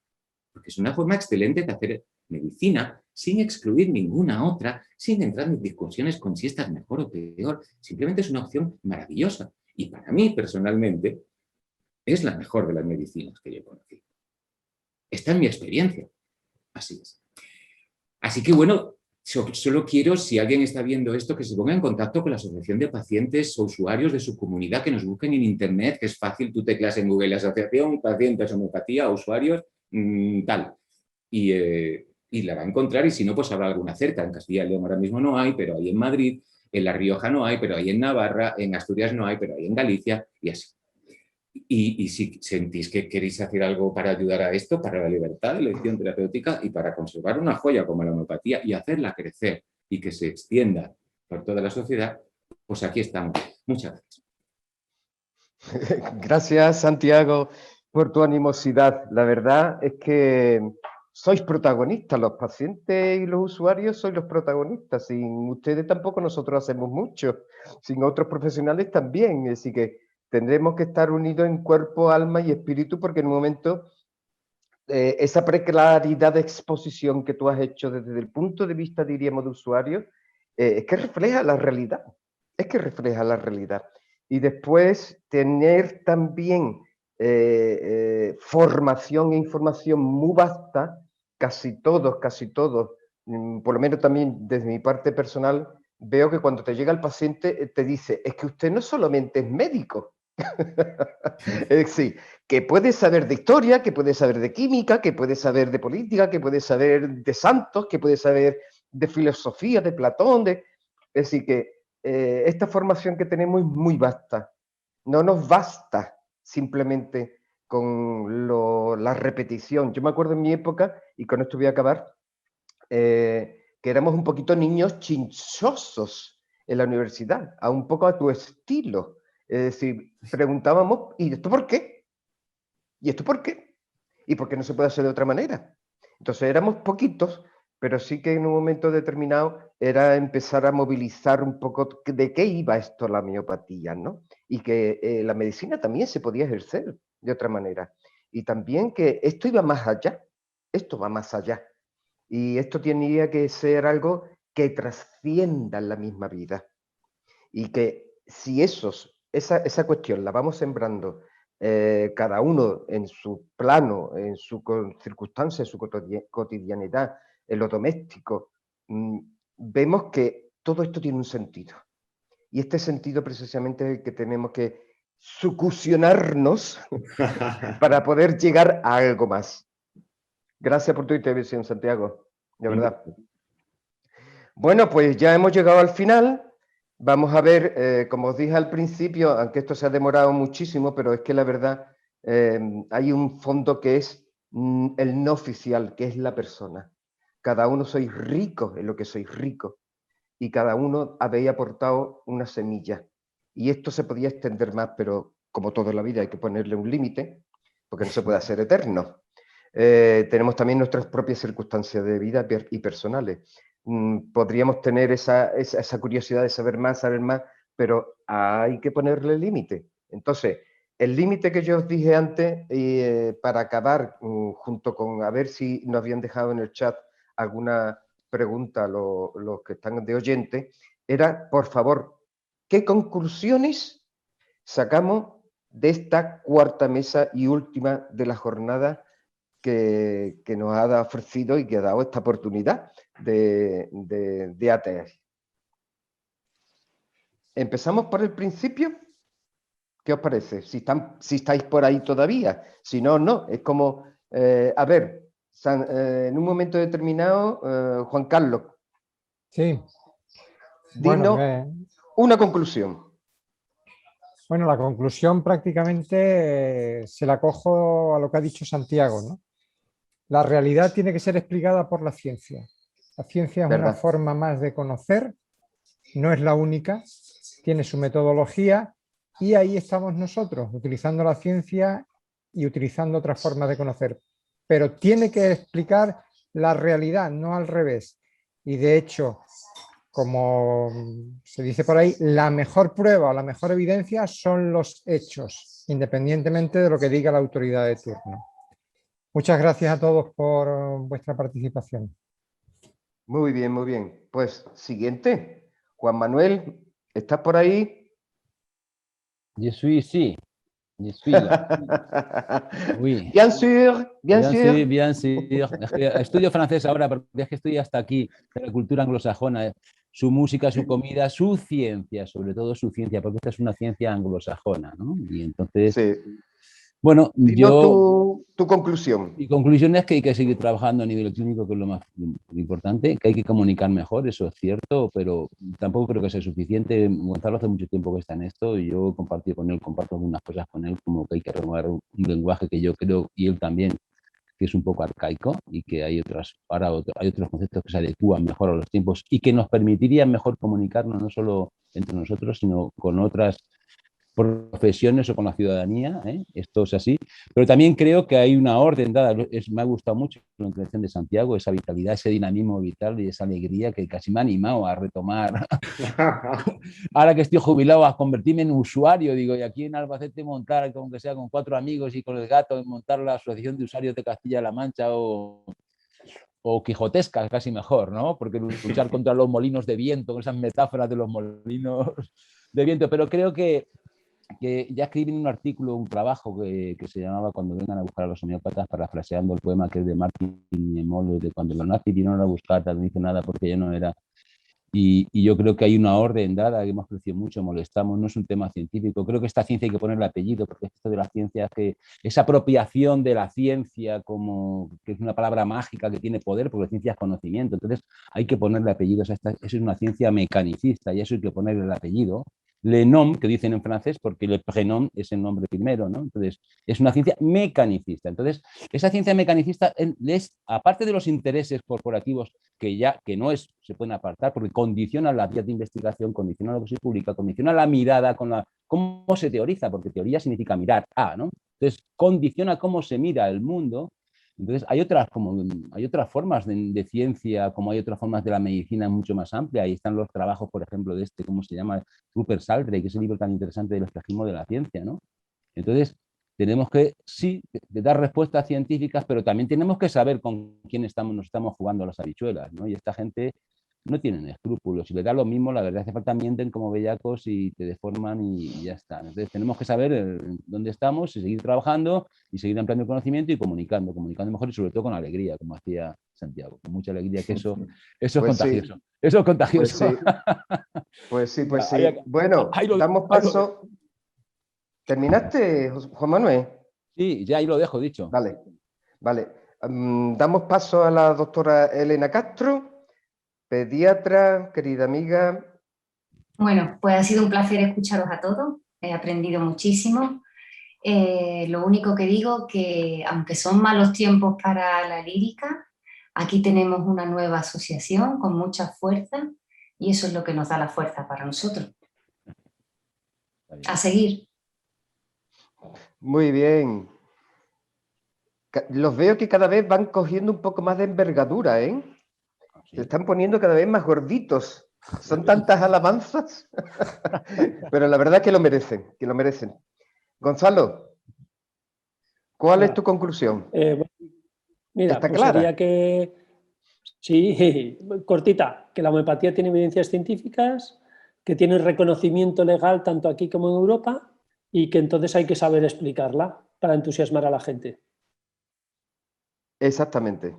Porque es una forma excelente de hacer medicina sin excluir ninguna otra, sin entrar en discusiones con si esta es mejor o peor. Simplemente es una opción maravillosa. Y para mí, personalmente, es la mejor de las medicinas que yo he conocido. Esta es mi experiencia. Así es. Así que bueno, solo quiero, si alguien está viendo esto, que se ponga en contacto con la Asociación de Pacientes o Usuarios de su comunidad, que nos busquen en Internet, que es fácil, tú teclas en Google Asociación, Pacientes, Homeopatía, Usuarios, tal. Y la va a encontrar, y si no, pues habrá alguna cerca. En Castilla y León ahora mismo no hay, pero hay en Madrid, en La Rioja no hay, pero hay en Navarra, en Asturias no hay, pero hay en Galicia, y así. Y si sentís que queréis hacer algo para ayudar a esto, para la libertad de elección terapéutica y para conservar una joya como la homeopatía y hacerla crecer y que se extienda por toda la sociedad, pues aquí estamos. Muchas gracias.
Gracias, Santiago, por tu animosidad. La verdad es que sois protagonistas, los pacientes y los usuarios sois los protagonistas. Sin ustedes tampoco nosotros hacemos mucho, sin otros profesionales también. Así que tendremos que estar unidos en cuerpo, alma y espíritu, porque en un momento esa preclaridad de exposición que tú has hecho desde el punto de vista, diríamos, de usuario, es que refleja la realidad. Es que refleja la realidad. Y después tener también formación e información muy vasta, casi todos, por lo menos también desde mi parte personal, veo que cuando te llega el paciente te dice, es que usted no solamente es médico, es decir, que puede saber de historia, que puede saber de química, que puede saber de política, que puede saber de santos, que puede saber de filosofía, de Platón, es decir, que esta formación que tenemos es muy vasta. No nos basta simplemente con la repetición. Yo me acuerdo en mi época, y con esto voy a acabar, que éramos un poquito niños chinchosos en la universidad, a un poco a tu estilo. Es decir, preguntábamos, ¿y esto por qué? ¿Y esto por qué? ¿Y por qué no se puede hacer de otra manera? Entonces éramos poquitos, pero sí que en un momento determinado era empezar a movilizar un poco de qué iba esto la miopatía, ¿no? Y que la medicina también se podía ejercer de otra manera. Y también que esto iba más allá, esto va más allá. Y esto tenía que ser algo que trascienda en la misma vida. Y que si esa cuestión la vamos sembrando cada uno en su plano, en su circunstancia, en su cotidianidad, en lo doméstico, vemos que todo esto tiene un sentido. Y este sentido precisamente es el que tenemos que sucusionarnos para poder llegar a algo más. Gracias por tu intervención, Santiago, de verdad. Bueno, pues ya hemos llegado al final. Vamos a ver, como os dije al principio, aunque esto se ha demorado muchísimo, pero es que la verdad hay un fondo que es el no oficial, que es la persona. Cada uno sois ricos en lo que sois ricos y cada uno habéis aportado una semilla. Y esto se podía extender más, pero como todo en la vida hay que ponerle un límite, porque no se puede hacer eterno. Tenemos también nuestras propias circunstancias de vida y personales. Podríamos tener esa curiosidad de saber más, pero hay que ponerle límite. Entonces, el límite que yo os dije antes, para acabar, junto con a ver si nos habían dejado en el chat alguna pregunta los que están de oyente, era, por favor, ¿qué conclusiones sacamos de esta cuarta mesa y última de la jornada que nos ha ofrecido y que ha dado esta oportunidad de ATS? ¿Empezamos por el principio? ¿Qué os parece? Si estáis por ahí todavía. Si no, no. Es como, a ver, en un momento determinado, Juan Carlos.
Sí.
Dinos una conclusión.
Bueno, la conclusión prácticamente se la cojo a lo que ha dicho Santiago, ¿no? La realidad tiene que ser explicada por la ciencia. La ciencia es una forma más de conocer, no es la única, tiene su metodología y ahí estamos nosotros, utilizando la ciencia y utilizando otras formas de conocer. Pero tiene que explicar la realidad, no al revés. Y de hecho, como se dice por ahí, la mejor prueba o la mejor evidencia son los hechos, independientemente de lo que diga la autoridad de turno. Muchas gracias a todos por vuestra participación.
Muy bien, muy bien. Pues siguiente. Juan Manuel, ¿estás por ahí?
Je suis ici. Je suis là. Oui.
Bien sûr, bien sûr.
Bien sûr. Es que estudio francés ahora porque es que estoy hasta aquí de la cultura anglosajona. Su música, su comida, su ciencia, sobre todo su ciencia, porque esta es una ciencia anglosajona, ¿no? Y entonces,
Sí.
bueno,
Dinos tu conclusión.
Mi conclusión es que hay que seguir trabajando a nivel clínico, que es lo más importante, que hay que comunicar mejor, eso es cierto, pero tampoco creo que sea suficiente. Gonzalo hace mucho tiempo que está en esto y yo comparto algunas cosas con él, como que hay que renovar un lenguaje que yo creo, y él también, que es un poco arcaico y que hay otros conceptos que se adecúan mejor a los tiempos y que nos permitirían mejor comunicarnos no solo entre nosotros, sino con otras profesiones o con la ciudadanía, ¿eh? Esto es así, pero también creo que hay una orden dada, me ha gustado mucho la intervención de Santiago, esa vitalidad, ese dinamismo vital y esa alegría que casi me ha animado a retomar, ahora que estoy jubilado, a convertirme en usuario, digo, y aquí en Albacete montar, aunque sea con 4 amigos y con el gato, montar la Asociación de Usuarios de Castilla-La Mancha o quijotescas, casi mejor, ¿no? Porque luchar contra los molinos de viento, con esas metáforas de los molinos de viento, pero creo que ya escribí en un artículo, un trabajo que se llamaba Cuando vengan a buscar a los homeópatas, parafraseando el poema que es de Martin Niemöller, de cuando los nazis vinieron a buscar, no dice nada porque ya no era. Y yo creo que hay una orden dada que hemos crecido mucho, molestamos, no es un tema científico. Creo que esta ciencia hay que ponerle apellido, porque esto de la ciencia, que esa apropiación de la ciencia como que es una palabra mágica que tiene poder, porque la ciencia es conocimiento. Entonces hay que ponerle apellidos a esta. Eso es una ciencia mecanicista y eso hay que ponerle el apellido. Le nom, que dicen en francés, porque le prénom es el nombre primero, ¿no? Entonces, es una ciencia mecanicista. Entonces, esa ciencia mecanicista es, aparte de los intereses corporativos que no es, se pueden apartar, porque condiciona las vías de investigación, condiciona lo que se publica, condiciona la mirada, cómo se teoriza, porque teoría significa mirar a, ¿no? Entonces, condiciona cómo se mira el mundo. Entonces, hay otras formas de ciencia, como hay otras formas de la medicina mucho más amplia. Ahí están los trabajos, por ejemplo, de ¿cómo se llama? Rupert Sheldrake, que es el libro tan interesante del espejismo de la ciencia, ¿no? Entonces, tenemos que, sí, dar respuestas científicas, pero también tenemos que saber con quién nos estamos jugando a las habichuelas, ¿no? Y esta gente no tienen escrúpulos. Si le da lo mismo, la verdad hace falta mienten como bellacos y te deforman y ya está. Entonces tenemos que saber dónde estamos y seguir trabajando y seguir ampliando el conocimiento y comunicando mejor y sobre todo con alegría, como hacía Santiago, con mucha alegría, que eso es contagioso. Sí. Eso es contagioso.
Pues sí. Bueno, damos paso. ¿Terminaste, Juan Manuel?
Sí, ya ahí lo dejo dicho.
Vale. Damos paso a la doctora Elena Castro, pediatra, querida amiga.
Bueno, pues ha sido un placer escucharos a todos, he aprendido muchísimo. Lo único que digo que, aunque son malos tiempos para la lírica, aquí tenemos una nueva asociación con mucha fuerza y eso es lo que nos da la fuerza para nosotros. A seguir.
Muy bien. Los veo que cada vez van cogiendo un poco más de envergadura, ¿eh? Se están poniendo cada vez más gorditos. Son tantas alabanzas. Pero la verdad es que lo merecen, Gonzalo, ¿cuál es tu conclusión?
Mira,
¿Está
pues
clara?
sería que, sí, cortita, que la homeopatía tiene evidencias científicas, que tiene reconocimiento legal tanto aquí como en Europa y que entonces hay que saber explicarla para entusiasmar a la gente.
Exactamente.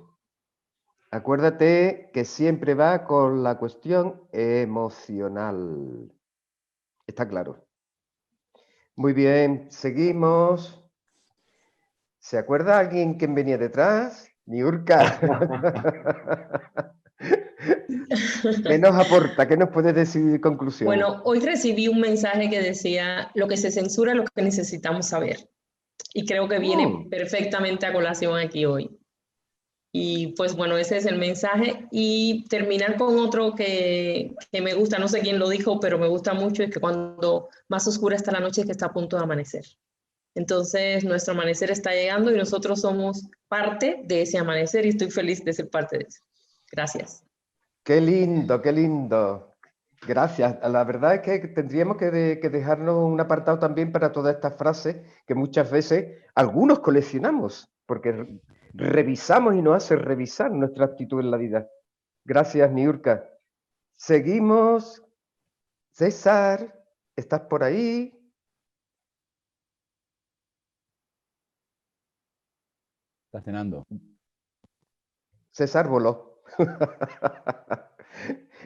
Acuérdate que siempre va con la cuestión emocional. Está claro. Muy bien, seguimos. ¿Se acuerda alguien quién venía detrás? Niurka. ¿Qué nos aporta? ¿Qué nos puede decir de conclusión?
Bueno, hoy recibí un mensaje que decía: lo que se censura es lo que necesitamos saber. Y creo que viene perfectamente a colación aquí hoy. Y pues bueno, ese es el mensaje. Y terminar con otro que me gusta, no sé quién lo dijo, pero me gusta mucho, es que cuando más oscura está la noche es que está a punto de amanecer. Entonces, nuestro amanecer está llegando y nosotros somos parte de ese amanecer y estoy feliz de ser parte de eso. Gracias.
Qué lindo, qué lindo. Gracias. La verdad es que tendríamos que dejarnos un apartado también para todas estas frases que muchas veces algunos coleccionamos, porque revisamos y nos hace revisar nuestra actitud en la vida. Gracias, Niurka. Seguimos. César, ¿estás por ahí?
Está cenando.
César voló.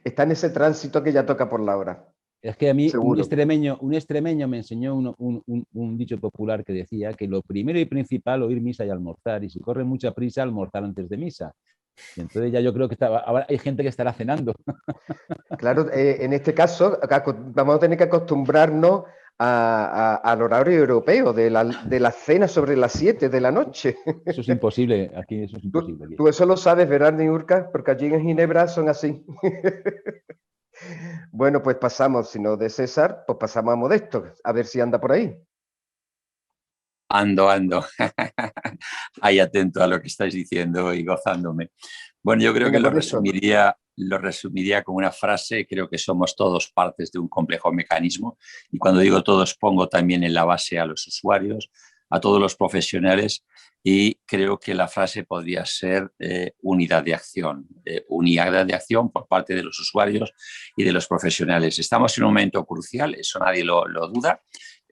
Está en ese tránsito que ya toca por la hora.
Es que a mí un
Seguro.
extremeño me enseñó un dicho popular que decía que lo primero y principal oír misa y almorzar, y si corre mucha prisa, almorzar antes de misa. Y entonces ya yo creo que ahora hay gente que estará cenando.
Claro, en este caso vamos a tener que acostumbrarnos al horario europeo de la cena sobre las 7 de la noche.
Eso es imposible, aquí eso es imposible.
Tú eso lo sabes, ¿verdad, Niurka? Porque allí en Ginebra son así. Bueno, pues pasamos, si no de César, pues pasamos a Modesto, a ver si anda por ahí.
Ando. Ahí atento a lo que estáis diciendo y gozándome. Bueno, yo creo
Venga,
que lo resumiría con una frase. Creo que somos todos partes de un complejo mecanismo y cuando digo todos pongo también en la base a los usuarios, a todos los profesionales, y creo que la frase podría ser unidad de acción por parte de los usuarios y de los profesionales. Estamos en un momento crucial, eso nadie lo duda.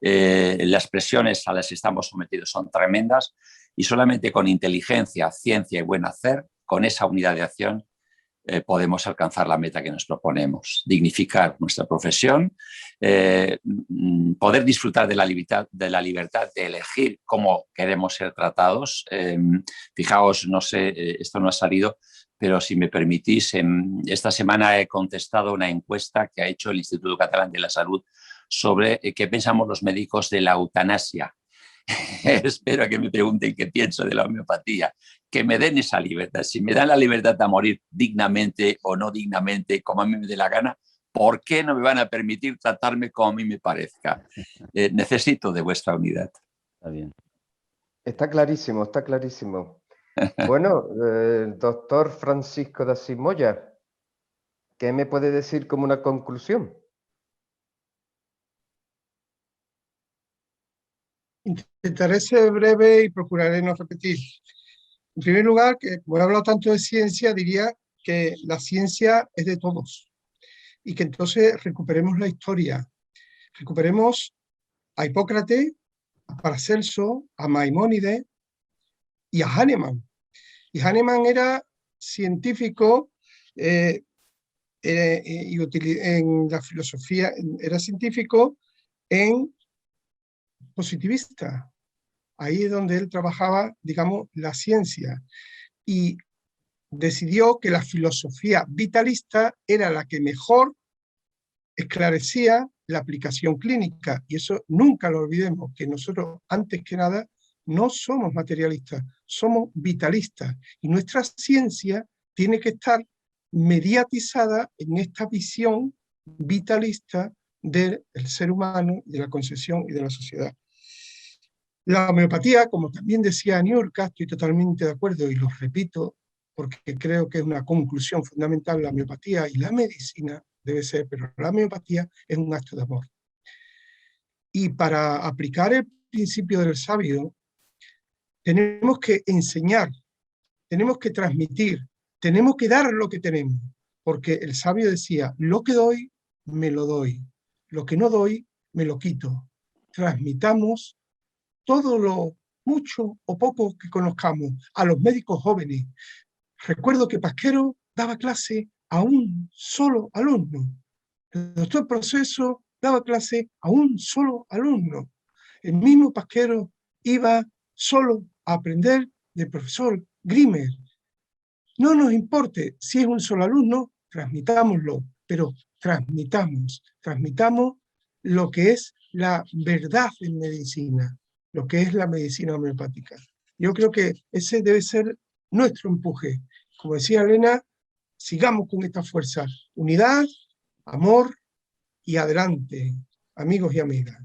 Las presiones a las que estamos sometidos son tremendas y solamente con inteligencia, ciencia y buen hacer, con esa unidad de acción, podemos alcanzar la meta que nos proponemos, dignificar nuestra profesión, poder disfrutar de la libertad de elegir cómo queremos ser tratados. Fijaos, no sé, esto no ha salido, pero si me permitís, esta semana he contestado una encuesta que ha hecho el Instituto Catalán de la Salud sobre qué pensamos los médicos de la eutanasia. Espero que me pregunten qué pienso de la homeopatía, que me den esa libertad. Si me dan la libertad de morir dignamente o no dignamente, como a mí me dé la gana, ¿por qué no me van a permitir tratarme como a mí me parezca? Necesito de vuestra unidad.
Está bien.
Está clarísimo, está clarísimo. Bueno, doctor Francisco da Simolla, ¿qué me puede decir como una conclusión?
Intentaré ser breve y procuraré no repetir. En primer lugar, que como he hablado tanto de ciencia, diría que la ciencia es de todos y que entonces recuperemos la historia, recuperemos a Hipócrates, a Paracelso, a Maimónides y a Hahnemann. Y Hahnemann era científico y en la filosofía, era científico en positivista. Ahí es donde él trabajaba, digamos, la ciencia. Y decidió que la filosofía vitalista era la que mejor esclarecía la aplicación clínica. Y eso nunca lo olvidemos, que nosotros, antes que nada, no somos materialistas, somos vitalistas. Y nuestra ciencia tiene que estar mediatizada en esta visión vitalista del ser humano, de la concepción y de la sociedad. La homeopatía, como también decía Niurka, estoy totalmente de acuerdo y lo repito porque creo que es una conclusión fundamental, la homeopatía y la medicina debe ser, pero la homeopatía es un acto de amor. Y para aplicar el principio del sabio, tenemos que enseñar, tenemos que transmitir, tenemos que dar lo que tenemos, porque el sabio decía, lo que doy, me lo doy, lo que no doy, me lo quito. Transmitamos todo lo mucho o poco que conozcamos a los médicos jóvenes. Recuerdo que Pasquero daba clase a un solo alumno. El doctor Proceso daba clase a un solo alumno. El mismo Pasquero iba solo a aprender del profesor Grimmer. No nos importe si es un solo alumno, transmitámoslo, pero transmitamos lo que es la verdad en medicina, lo que es la medicina homeopática. Yo creo que ese debe ser nuestro empuje. Como decía Elena, sigamos con esta fuerza. Unidad, amor y adelante, amigos y amigas.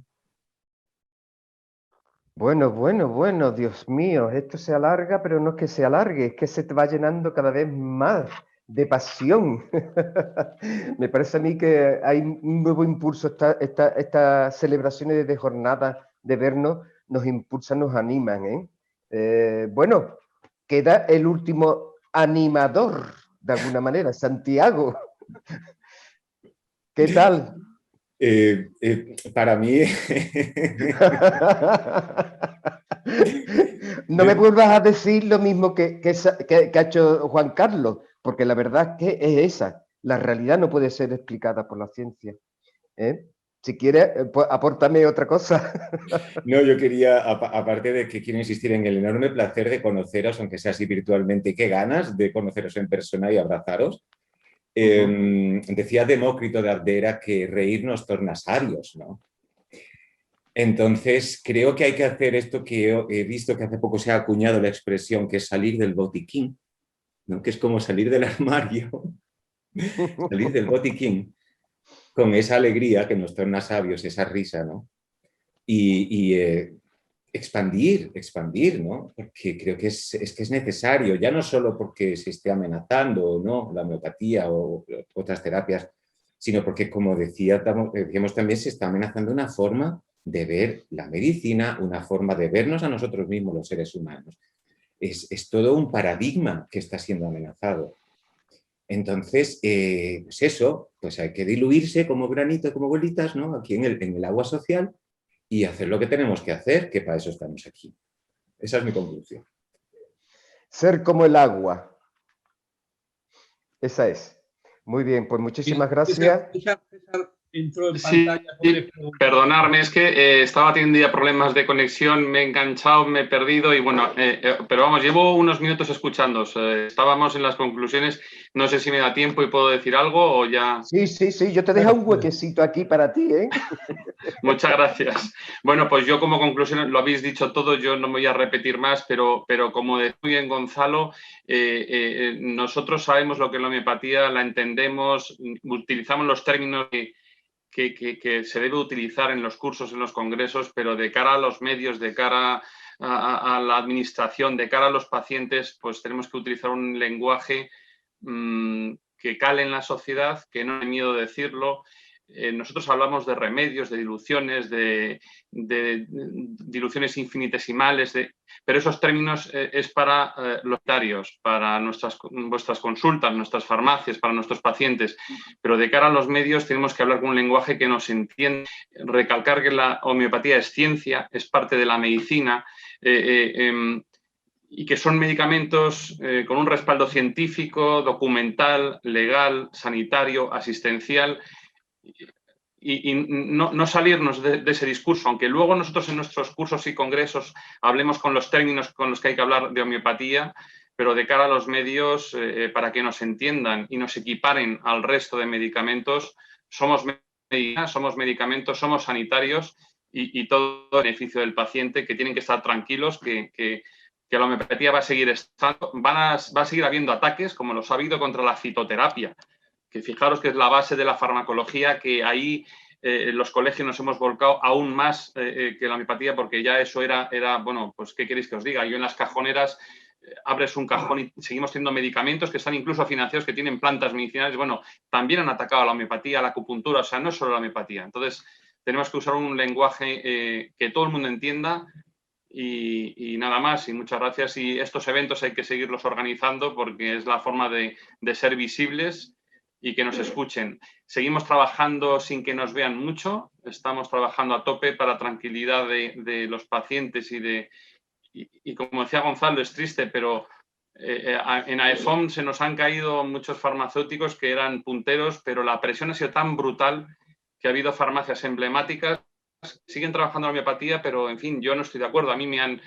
Bueno, Dios mío, esto se alarga, pero no es que se alargue, es que se te va llenando cada vez más de pasión. Me parece a mí que hay un nuevo impulso, estas celebraciones de jornada de vernos nos impulsan, nos animan, ¿eh? Bueno, queda el último animador, de alguna manera, Santiago. ¿Qué tal?
Para mí...
No me vuelvas a decir lo mismo que ha hecho Juan Carlos, porque la verdad es que es esa. La realidad no puede ser explicada por la ciencia. ¿Eh? Si quieres, pues apórtame otra cosa.
No, yo quería, aparte de que quiero insistir en el enorme placer de conoceros, aunque sea así virtualmente, qué ganas de conoceros en persona y abrazaros. Decía Demócrito de Abdera que reírnos torna sabios, ¿no? Entonces, creo que hay que hacer esto que he visto que hace poco se ha acuñado la expresión, que es salir del botiquín, ¿no? Que es como salir del armario, salir del botiquín, con esa alegría que nos torna sabios, esa risa, ¿no? Y expandir, ¿no? Porque creo que es necesario, ya no solo porque se esté amenazando o no la homeopatía o otras terapias, sino porque, como decíamos también, se está amenazando una forma de ver la medicina, una forma de vernos a nosotros mismos, los seres humanos. Es todo un paradigma que está siendo amenazado. Entonces, pues eso, pues hay que diluirse como granito, como bolitas, ¿no? Aquí en el agua social y hacer lo que tenemos que hacer, que para eso estamos aquí. Esa es mi conclusión.
Ser como el agua. Esa es. Muy bien, pues muchísimas gracias.
César entró en pantalla.
Sí, perdonadme, es que estaba teniendo ya problemas de conexión, me he enganchado, me he perdido y bueno, pero vamos, llevo unos minutos escuchándoos. Estábamos en las conclusiones, no sé si me da tiempo y puedo decir algo o ya...
Sí, yo te dejo un huequecito aquí para ti, ¿eh?
Muchas gracias. Bueno, pues yo como conclusión, lo habéis dicho todo, yo no me voy a repetir más, pero como decía muy bien Gonzalo, nosotros sabemos lo que es la homeopatía, la entendemos, utilizamos los términos que se debe utilizar en los cursos, en los congresos, pero de cara a los medios, de cara a la administración, de cara a los pacientes, pues tenemos que utilizar un lenguaje que cale en la sociedad, que no hay miedo de decirlo. Nosotros hablamos de remedios, de diluciones, de diluciones infinitesimales, pero esos términos es para los sanitarios, para vuestras consultas, nuestras farmacias, para nuestros pacientes. Pero de cara a los medios tenemos que hablar con un lenguaje que nos entienda, recalcar que la homeopatía es ciencia, es parte de la medicina, y que son medicamentos con un respaldo científico, documental, legal, sanitario, asistencial, y no salirnos de ese discurso, aunque luego nosotros en nuestros cursos y congresos hablemos con los términos con los que hay que hablar de homeopatía, pero de cara a los medios, para que nos entiendan y nos equiparen al resto de medicamentos, somos medicina, somos medicamentos, somos sanitarios y todo el beneficio del paciente, que tienen que estar tranquilos, que la homeopatía va a seguir estando, va a seguir habiendo ataques, como los ha habido contra la fitoterapia, que fijaros que es la base de la farmacología, que ahí los colegios nos hemos volcado aún más que la homeopatía, porque ya eso era, bueno, pues ¿qué queréis que os diga? Yo en las cajoneras abres un cajón y seguimos teniendo medicamentos que están incluso financiados, que tienen plantas medicinales, bueno, también han atacado a la homeopatía, a la acupuntura, o sea, no es solo la homeopatía. Entonces, tenemos que usar un lenguaje que todo el mundo entienda. Y nada más, y muchas gracias. Y estos eventos hay que seguirlos organizando porque es la forma de ser visibles y que nos escuchen. Seguimos trabajando sin que nos vean mucho, estamos trabajando a tope para tranquilidad de los pacientes y como decía Gonzalo, es triste, pero en AEFOM se nos han caído muchos farmacéuticos que eran punteros, pero la presión ha sido tan brutal que ha habido farmacias emblemáticas. Siguen trabajando en la homeopatía, pero en fin, yo no estoy de acuerdo. A mí me han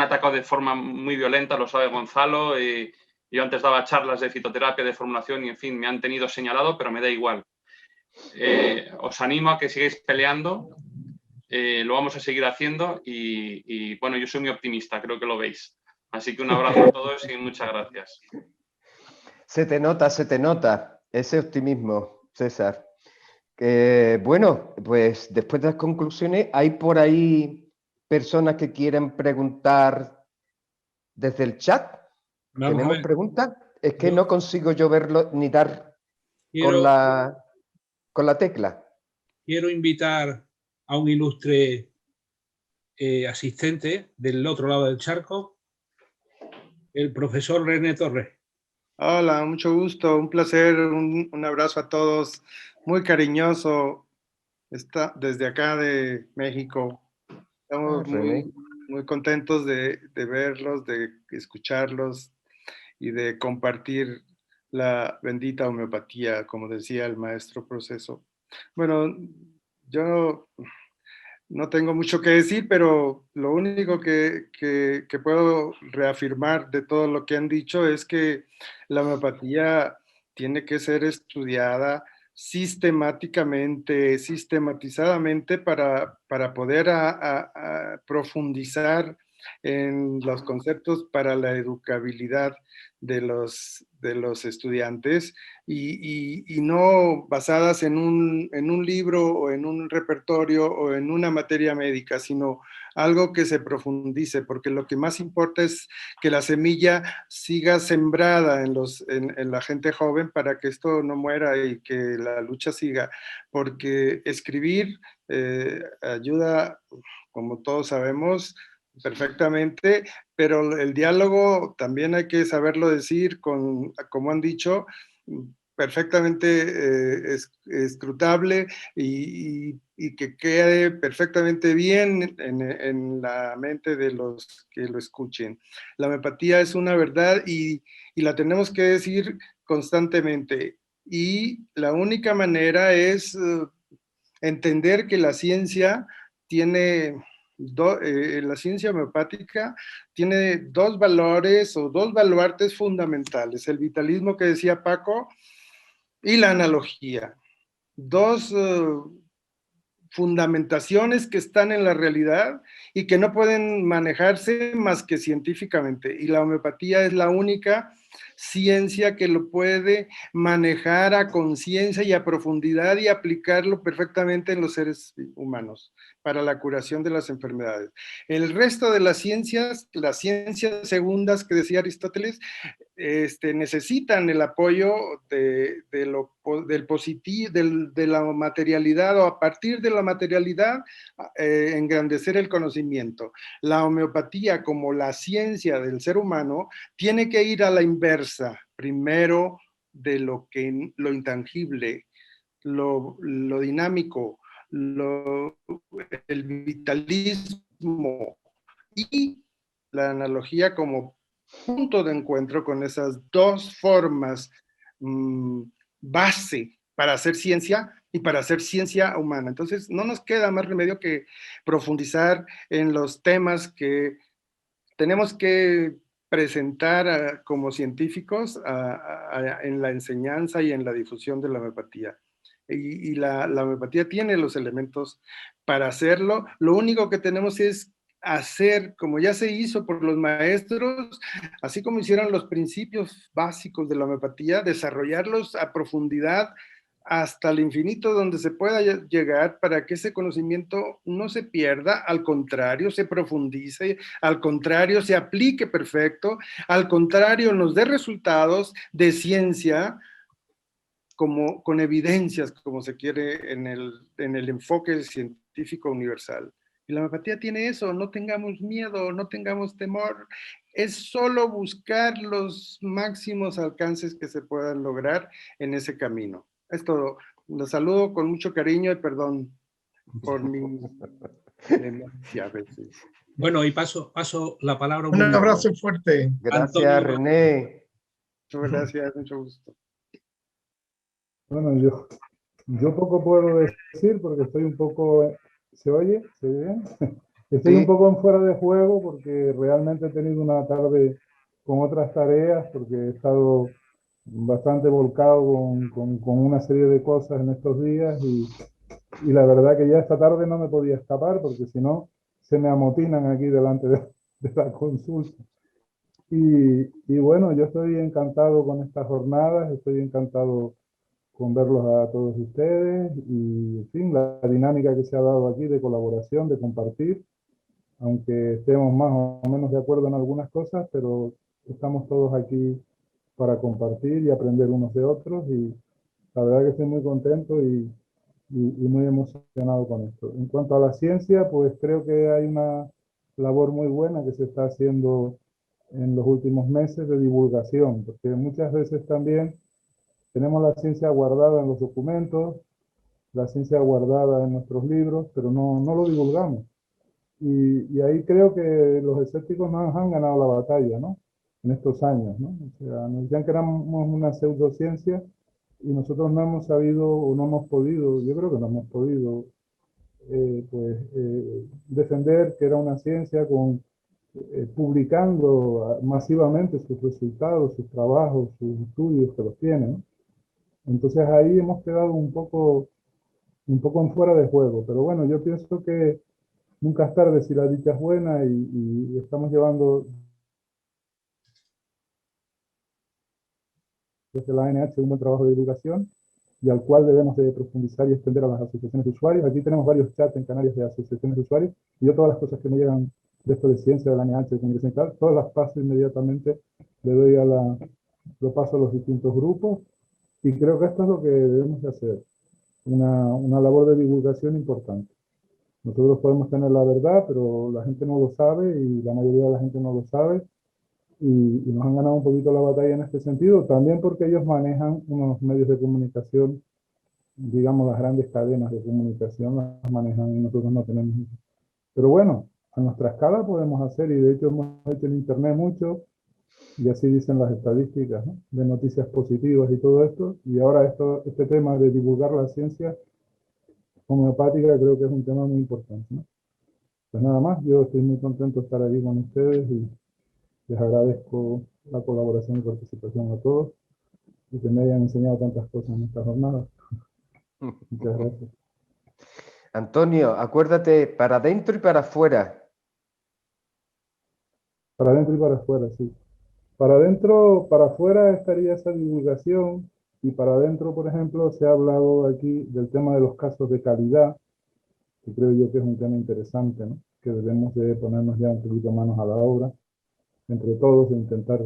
atacado de forma muy violenta, lo sabe Gonzalo. Yo antes daba charlas de fitoterapia, de formulación y en fin, me han tenido señalado, pero me da igual. Os animo a que sigáis peleando, lo vamos a seguir haciendo y bueno, yo soy muy optimista, creo que lo veis. Así que un abrazo a todos y muchas gracias.
Se te nota ese optimismo, César. Bueno, pues después de las conclusiones, hay por ahí personas que quieren preguntar desde el chat. ¿Tenemos preguntas? Es que no consigo yo verlo ni dar con la tecla.
Quiero invitar a un ilustre asistente del otro lado del charco, el profesor René Torres.
Hola, mucho gusto, un placer, un abrazo a todos, muy cariñoso desde acá de México. Estamos muy contentos de verlos, de escucharlos y de compartir la bendita homeopatía, como decía el maestro Proceso. Bueno, yo no tengo mucho que decir, pero lo único que puedo reafirmar de todo lo que han dicho es que la homeopatía tiene que ser estudiada sistemáticamente, sistematizadamente para poder profundizar en los conceptos para la educabilidad de los estudiantes y no basadas en un libro o en un repertorio o en una materia médica, sino algo que se profundice, porque lo que más importa es que la semilla siga sembrada en la gente joven para que esto no muera y que la lucha siga, porque escribir ayuda, como todos sabemos, perfectamente, pero el diálogo también hay que saberlo decir como han dicho, perfectamente escrutable y que quede perfectamente bien en la mente de los que lo escuchen. La homeopatía es una verdad y la tenemos que decir constantemente, y la única manera es entender que la ciencia tiene... la ciencia homeopática tiene dos valores o dos baluartes fundamentales, el vitalismo que decía Paco y la analogía. Dos fundamentaciones que están en la realidad y que no pueden manejarse más que científicamente, y la homeopatía es la única ciencia que lo puede manejar a conciencia y a profundidad y aplicarlo perfectamente en los seres humanos para la curación de las enfermedades. El resto de las ciencias segundas que decía Aristóteles, necesitan el apoyo del positivo, de la materialidad, o a partir de la materialidad engrandecer el conocimiento. La homeopatía, como la ciencia del ser humano, tiene que ir a la inversa, primero de lo intangible, lo dinámico, el vitalismo y la analogía como punto de encuentro con esas dos formas base para hacer ciencia y para hacer ciencia humana. Entonces, no nos queda más remedio que profundizar en los temas que tenemos que presentar como científicos en la enseñanza y en la difusión de la homeopatía. Y la homeopatía tiene los elementos para hacerlo. Lo único que tenemos es hacer, como ya se hizo por los maestros, así como hicieron los principios básicos de la homeopatía, desarrollarlos a profundidad hasta el infinito donde se pueda llegar, para que ese conocimiento no se pierda, al contrario, se profundice, al contrario, se aplique perfecto, al contrario, nos dé resultados de ciencia, como con evidencias, como se quiere en el enfoque científico universal. Y la homeopatía tiene eso: no tengamos miedo, no tengamos temor, es solo buscar los máximos alcances que se puedan lograr en ese camino. Es todo. Los saludo con mucho cariño y perdón por mi demencia a veces.
Bueno, y paso la palabra.
Un abrazo fuerte.
Gracias, René.
Muchas gracias, mucho gusto.
Bueno, yo poco puedo decir porque estoy un poco... ¿Se oye? ¿Se oye bien? Estoy un poco en fuera de juego porque realmente he tenido una tarde con otras tareas, porque he estado bastante volcado con una serie de cosas en estos días y la verdad que ya esta tarde no me podía escapar, porque si no se me amotinan aquí delante de la consulta. Y bueno, yo estoy encantado con estas jornadas, estoy encantado con verlos a todos ustedes y, en fin, la dinámica que se ha dado aquí de colaboración, de compartir. aunque estemos más o menos de acuerdo en algunas cosas, pero estamos todos aquí para compartir y aprender unos de otros, y la verdad que estoy muy contento y muy emocionado con esto. En cuanto a la ciencia, pues creo que hay una labor muy buena que se está haciendo en los últimos meses de divulgación, porque muchas veces también tenemos la ciencia guardada en los documentos, la ciencia guardada en nuestros libros, pero no lo divulgamos. Y ahí creo que los escépticos nos han ganado la batalla, ¿no? En estos años, ¿no? O sea, nos decían que éramos una pseudociencia y nosotros no hemos sabido o no hemos podido, yo creo que no hemos podido, defender que era una ciencia publicando masivamente sus resultados, sus trabajos, sus estudios que los tienen, ¿no? Entonces ahí hemos quedado un poco en fuera de juego, pero bueno, yo pienso que nunca es tarde si la dicha es buena y estamos llevando desde la ANH un buen trabajo de divulgación y al cual debemos de profundizar y extender a las asociaciones de usuarios. Aquí tenemos varios chats en Canarias de asociaciones de usuarios y yo todas las cosas que me llegan de esto de ciencia, de la ANH, de comunicación y tal, todas las paso inmediatamente, lo paso a los distintos grupos y creo que esto es lo que debemos de hacer, una labor de divulgación importante. Nosotros podemos tener la verdad, pero la gente no lo sabe y la mayoría de la gente no lo sabe y nos han ganado un poquito la batalla en este sentido, también porque ellos manejan unos medios de comunicación, digamos las grandes cadenas de comunicación las manejan y nosotros no tenemos. Pero bueno, a nuestra escala podemos hacer, y de hecho hemos hecho en internet mucho, y así dicen las estadísticas, ¿no? De noticias positivas y todo esto, y ahora este tema de divulgar la ciencia homeopática creo que es un tema muy importante, ¿no? Pues nada más, yo estoy muy contento de estar aquí con ustedes y les agradezco la colaboración y participación a todos y que me hayan enseñado tantas cosas en esta jornada. Muchas gracias.
Antonio, acuérdate, para adentro y para afuera.
Para adentro y para afuera, sí. Para adentro, para afuera estaría esa divulgación y para adentro, por ejemplo, se ha hablado aquí del tema de los casos de calidad, que creo yo que es un tema interesante, ¿no? Que debemos de ponernos ya un poquito manos a la obra, entre todos, e intentar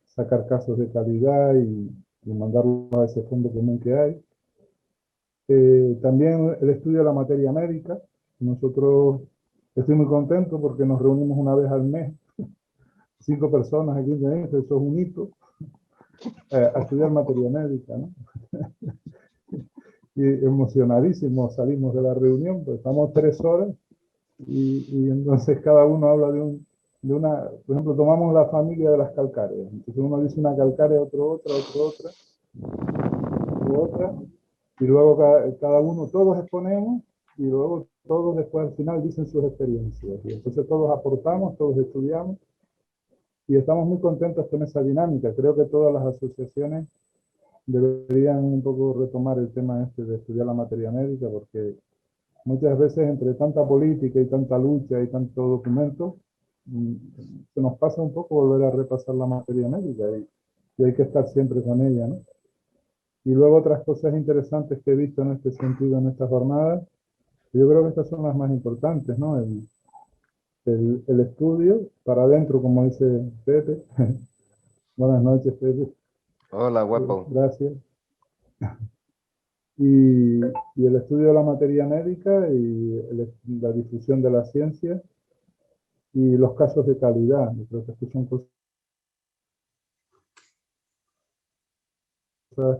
sacar casos de calidad y mandarlos a ese fondo común que hay. También el estudio de la materia médica. Nosotros estoy muy contento porque nos reunimos una vez al mes, 5 personas aquí en Tenerife, eso es un hito, a estudiar materia médica, ¿no? Y emocionadísimos salimos de la reunión, pues estamos 3 horas y entonces cada uno habla de una, por ejemplo, tomamos la familia de las calcáreas, entonces uno dice una calcárea, otro otra, y luego cada uno, todos exponemos, y luego todos después al final dicen sus experiencias, y entonces todos aportamos, todos estudiamos, y estamos muy contentos con esa dinámica. Creo que todas las asociaciones deberían un poco retomar el tema este de estudiar la materia médica, porque muchas veces entre tanta política y tanta lucha y tanto documento, se nos pasa un poco volver a repasar la materia médica y hay que estar siempre con ella, ¿no? Y luego otras cosas interesantes que he visto en este sentido en esta jornada, yo creo que estas son las más importantes, ¿no? El estudio para adentro, como dice Pepe. Buenas noches, Pepe.
Hola, guapo.
Gracias. Y el estudio de la materia médica y la difusión de la ciencia y los casos de calidad. Yo creo que estas son cosas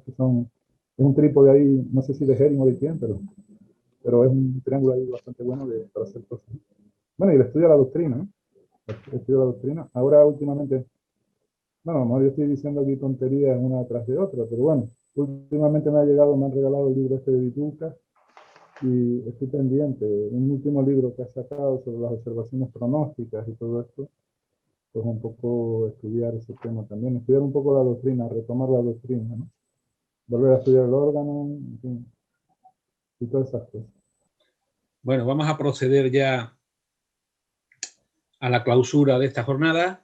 que son, es un trípode ahí, no sé si de Hering o de quién, pero es un triángulo ahí bastante bueno para hacer cosas. Bueno, y el estudio de la doctrina, ¿no? El estudio de la doctrina. Ahora últimamente, bueno, a lo mejor yo estoy diciendo aquí tonterías una tras de otra, pero bueno, últimamente me han regalado el libro este de Vitulca y estoy pendiente. Un último libro que ha sacado sobre las observaciones pronósticas y todo esto, pues un poco estudiar ese tema también, estudiar un poco la doctrina, retomar la doctrina, ¿no? Volver a estudiar el órgano, en fin, y todas esas cosas.
Bueno, vamos a proceder ya a la clausura de esta jornada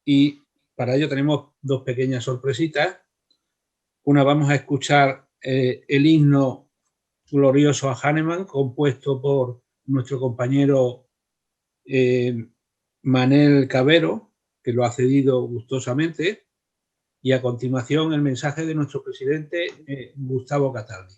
y para ello tenemos 2 pequeñas sorpresitas. Una, vamos a escuchar el himno glorioso a Hahnemann, compuesto por nuestro compañero Manel Cabero, que lo ha cedido gustosamente, y a continuación el mensaje de nuestro presidente Gustavo Cataldi.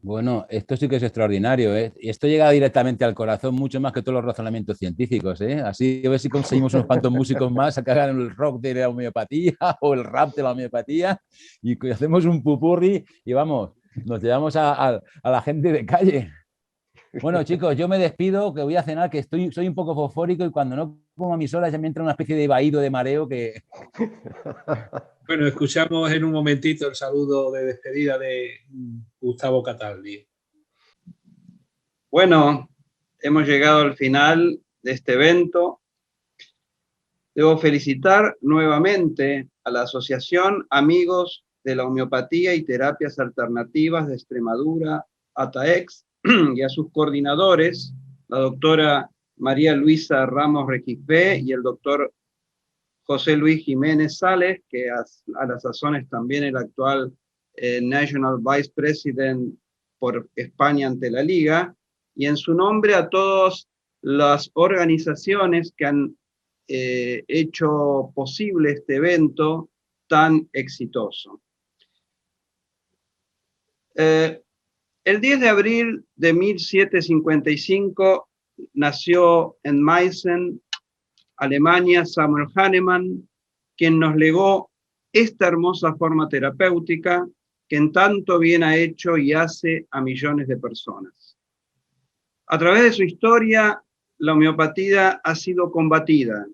Bueno, esto sí que es extraordinario, ¿eh? Y esto llega directamente al corazón mucho más que todos los razonamientos científicos, ¿eh? Así a ver si conseguimos unos cuantos músicos más a que hagan el rock de la homeopatía o el rap de la homeopatía y hacemos un pupurri y vamos, nos llevamos a la gente de calle. Bueno, chicos, yo me despido, que voy a cenar, que soy un poco fosfórico y cuando no como a mis horas ya me entra una especie de vaído de mareo que...
Bueno, escuchamos en un momentito el saludo de despedida de Gustavo Cataldi.
Bueno, hemos llegado al final de este evento. Debo felicitar nuevamente a la Asociación Amigos de la Homeopatía y Terapias Alternativas de Extremadura, ATAEX, y a sus coordinadores, la doctora María Luisa Ramos Requipé y el doctor José Luis Jiménez Sales, que a la sazón es también el actual National Vice President por España ante la Liga, y en su nombre a todas las organizaciones que han hecho posible este evento tan exitoso. El 10 de abril de 1755 nació en Meissen, Alemania, Samuel Hahnemann, quien nos legó esta hermosa forma terapéutica que en tanto bien ha hecho y hace a millones de personas. A través de su historia, la homeopatía ha sido combatida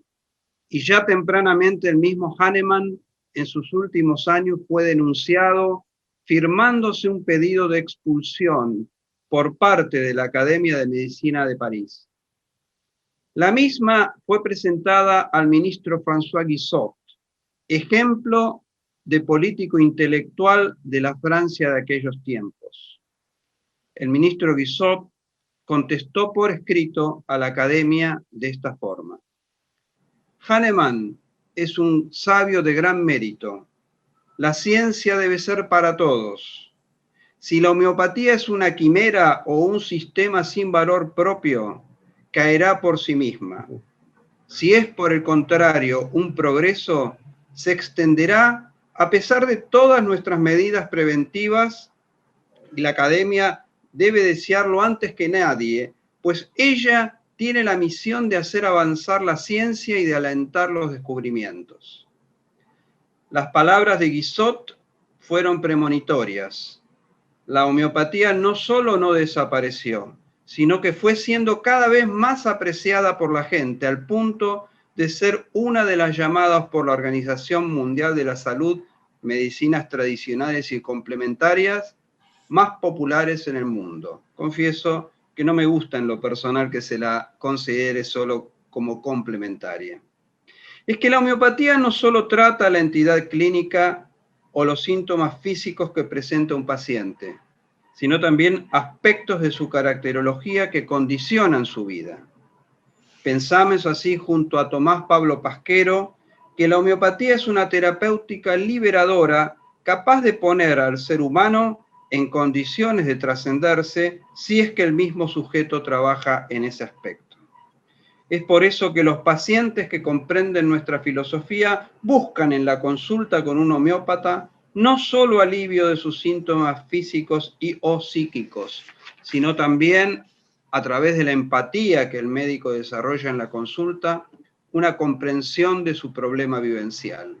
y ya tempranamente el mismo Hahnemann en sus últimos años fue denunciado, firmándose un pedido de expulsión por parte de la Academia de Medicina de París. La misma fue presentada al ministro François Guizot, ejemplo de político intelectual de la Francia de aquellos tiempos. El ministro Guizot contestó por escrito a la Academia de esta forma: Hahnemann es un sabio de gran mérito. La ciencia debe ser para todos. Si la homeopatía es una quimera o un sistema sin valor propio, caerá por sí misma. Si es, por el contrario, un progreso, se extenderá a pesar de todas nuestras medidas preventivas, y la Academia debe desearlo antes que nadie, pues ella tiene la misión de hacer avanzar la ciencia y de alentar los descubrimientos. Las palabras de Guizot fueron premonitorias. La homeopatía no solo no desapareció, sino que fue siendo cada vez más apreciada por la gente, al punto de ser una de las llamadas por la Organización Mundial de la Salud, medicinas tradicionales y complementarias más populares en el mundo. Confieso que no me gusta en lo personal que se la considere solo como complementaria. Es que la homeopatía no solo trata la entidad clínica o los síntomas físicos que presenta un paciente, sino también aspectos de su caracterología que condicionan su vida. Pensamos así junto a Tomás Pablo Pasquero que la homeopatía es una terapéutica liberadora capaz de poner al ser humano en condiciones de trascenderse si es que el mismo sujeto trabaja en ese aspecto. Es por eso que los pacientes que comprenden nuestra filosofía buscan en la consulta con un homeópata no solo alivio de sus síntomas físicos y o psíquicos, sino también, a través de la empatía que el médico desarrolla en la consulta, una comprensión de su problema vivencial.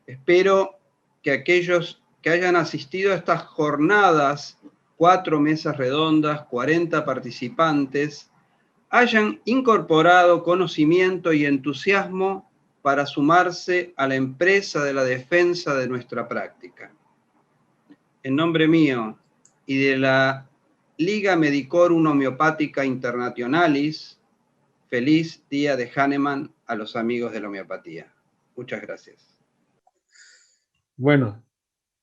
Espero que aquellos que hayan asistido a estas jornadas, 4 mesas redondas, 40 participantes, hayan incorporado conocimiento y entusiasmo para sumarse a la empresa de la defensa de nuestra práctica. En nombre mío y de la Liga Medicorum Homeopática Internationalis, feliz día de Hahnemann a los amigos de la homeopatía. Muchas gracias.
Bueno,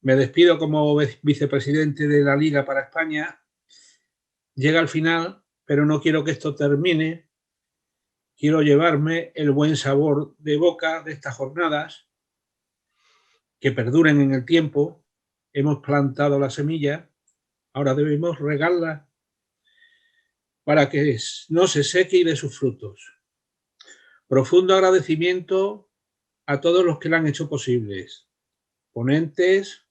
me despido como vicepresidente de la Liga para España. Llega al final, pero no quiero que esto termine. Quiero llevarme el buen sabor de boca de estas jornadas, que perduren en el tiempo. Hemos plantado la semilla, ahora debemos regarla para que no se seque y dé sus frutos. Profundo agradecimiento a todos los que la han hecho posibles. Ponentes,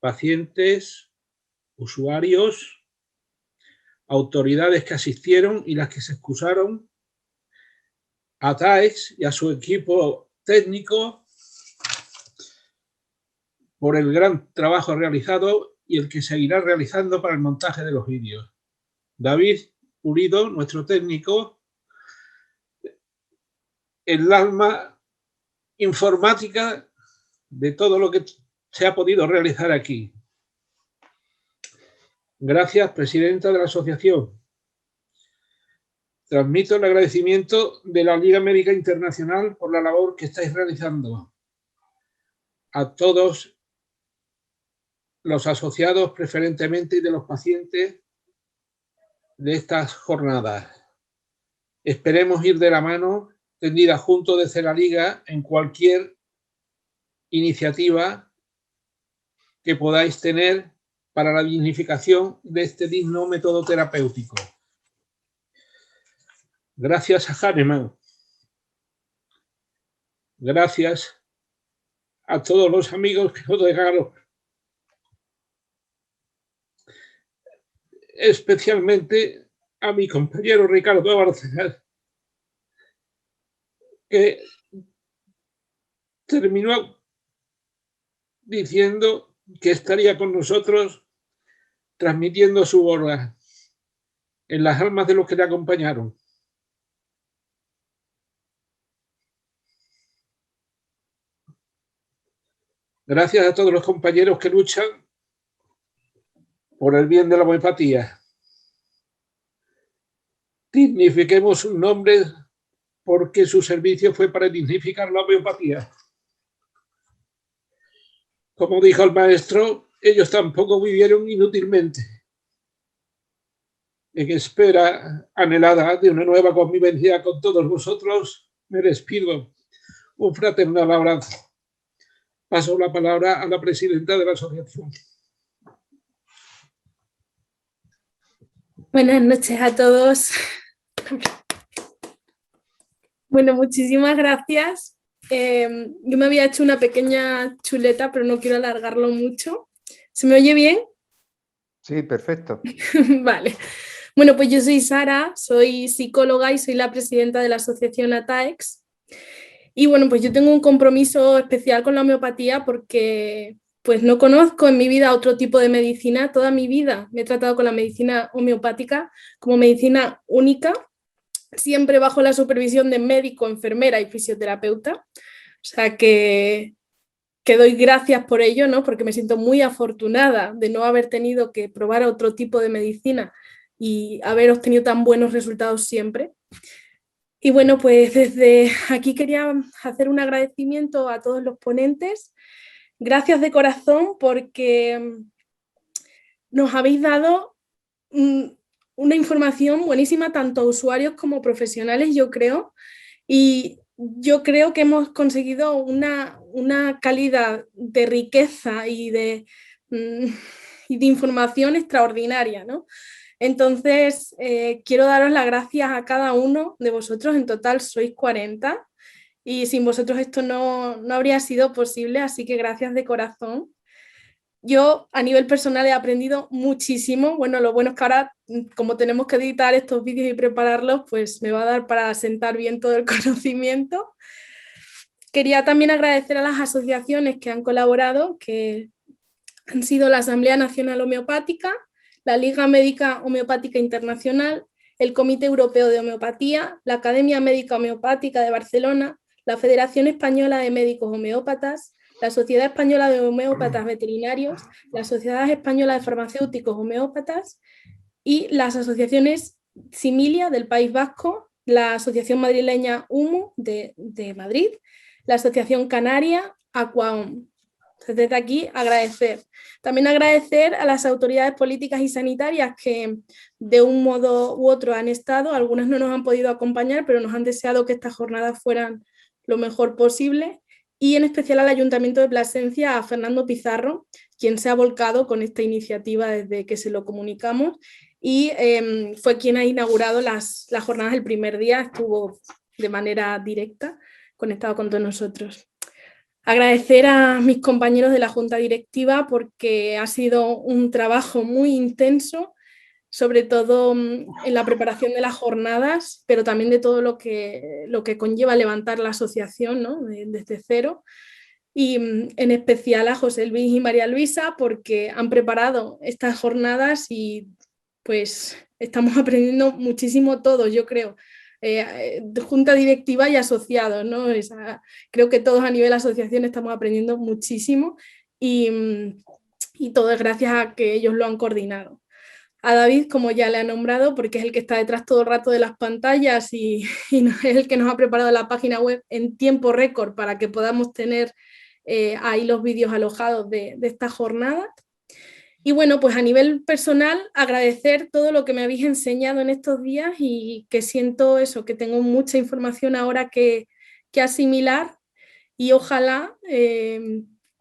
pacientes, usuarios, autoridades que asistieron y las que se excusaron, a TAEX y a su equipo técnico por el gran trabajo realizado y el que seguirá realizando para el montaje de los vídeos. David Pulido, nuestro técnico, el alma informática de todo lo que se ha podido realizar aquí. Gracias, presidenta de la asociación. Transmito el agradecimiento de la Liga Médica Internacional por la labor que estáis realizando. A todos los asociados preferentemente y de los pacientes, de estas jornadas. Esperemos ir de la mano, tendida junto desde la Liga, en cualquier iniciativa que podáis tener para la dignificación de este digno método terapéutico. Gracias a Hahnemann. Gracias a todos los amigos que nos dejaron. Especialmente a mi compañero Ricardo Bárcenas, que terminó diciendo que estaría con nosotros transmitiendo su obra en las almas de los que le acompañaron. Gracias a todos los compañeros que luchan por el bien de la homeopatía. Dignifiquemos sus nombres porque su servicio fue para dignificar la homeopatía. Como dijo el maestro, ellos tampoco vivieron inútilmente. En espera anhelada de una nueva convivencia con todos vosotros, me despido. Un fraternal abrazo. Paso la palabra a la presidenta de la asociación.
Buenas noches a todos. Bueno, muchísimas gracias. Yo me había hecho una pequeña chuleta, pero no quiero alargarlo mucho. ¿Se me oye bien?
Sí, perfecto.
Vale. Bueno, pues yo soy Sara, soy psicóloga y soy la presidenta de la asociación ATAEX. Y bueno, pues yo tengo un compromiso especial con la homeopatía porque pues no conozco en mi vida otro tipo de medicina. Toda mi vida me he tratado con la medicina homeopática como medicina única, siempre bajo la supervisión de médico, enfermera y fisioterapeuta. O sea que doy gracias por ello, ¿no? Porque me siento muy afortunada de no haber tenido que probar otro tipo de medicina y haber obtenido tan buenos resultados siempre. Y bueno, pues desde aquí quería hacer un agradecimiento a todos los ponentes. Gracias de corazón porque nos habéis dado una información buenísima tanto a usuarios como profesionales, yo creo. Y yo creo que hemos conseguido una calidad de riqueza y de información extraordinaria, ¿no? Entonces, quiero daros las gracias a cada uno de vosotros. En total sois 40 y sin vosotros esto no habría sido posible, así que gracias de corazón. Yo a nivel personal he aprendido muchísimo. Bueno, lo bueno es que ahora, como tenemos que editar estos vídeos y prepararlos, pues me va a dar para sentar bien todo el conocimiento. Quería también agradecer a las asociaciones que han colaborado, que han sido la Asamblea Nacional Homeopática, la Liga Médica Homeopática Internacional, el Comité Europeo de Homeopatía, la Academia Médica Homeopática de Barcelona, la Federación Española de Médicos Homeópatas, la Sociedad Española de Homeópatas Veterinarios, la Sociedad Española de Farmacéuticos Homeópatas y las asociaciones Similia del País Vasco, la Asociación Madrileña HUMO de Madrid, la Asociación Canaria Aquaom. Desde aquí agradecer. También agradecer a las autoridades políticas y sanitarias que de un modo u otro han estado, algunas no nos han podido acompañar, pero nos han deseado que estas jornadas fueran lo mejor posible, y en especial al Ayuntamiento de Plasencia, a Fernando Pizarro, quien se ha volcado con esta iniciativa desde que se lo comunicamos y fue quien ha inaugurado las jornadas el primer día, estuvo de manera directa conectado con todos nosotros. Agradecer a mis compañeros de la Junta Directiva porque ha sido un trabajo muy intenso, sobre todo en la preparación de las jornadas, pero también de todo lo que conlleva levantar la asociación, ¿no? Desde cero. Y en especial a José Luis y María Luisa porque han preparado estas jornadas y pues estamos aprendiendo muchísimo todos, yo creo. Junta directiva y asociados, ¿no? Creo que todos a nivel asociación estamos aprendiendo muchísimo y todo es gracias a que ellos lo han coordinado. A David, como ya le ha nombrado, porque es el que está detrás todo el rato de las pantallas y es el que nos ha preparado la página web en tiempo récord para que podamos tener ahí los vídeos alojados de esta jornada. Y bueno, pues a nivel personal, agradecer todo lo que me habéis enseñado en estos días y que siento eso, que tengo mucha información ahora que asimilar y ojalá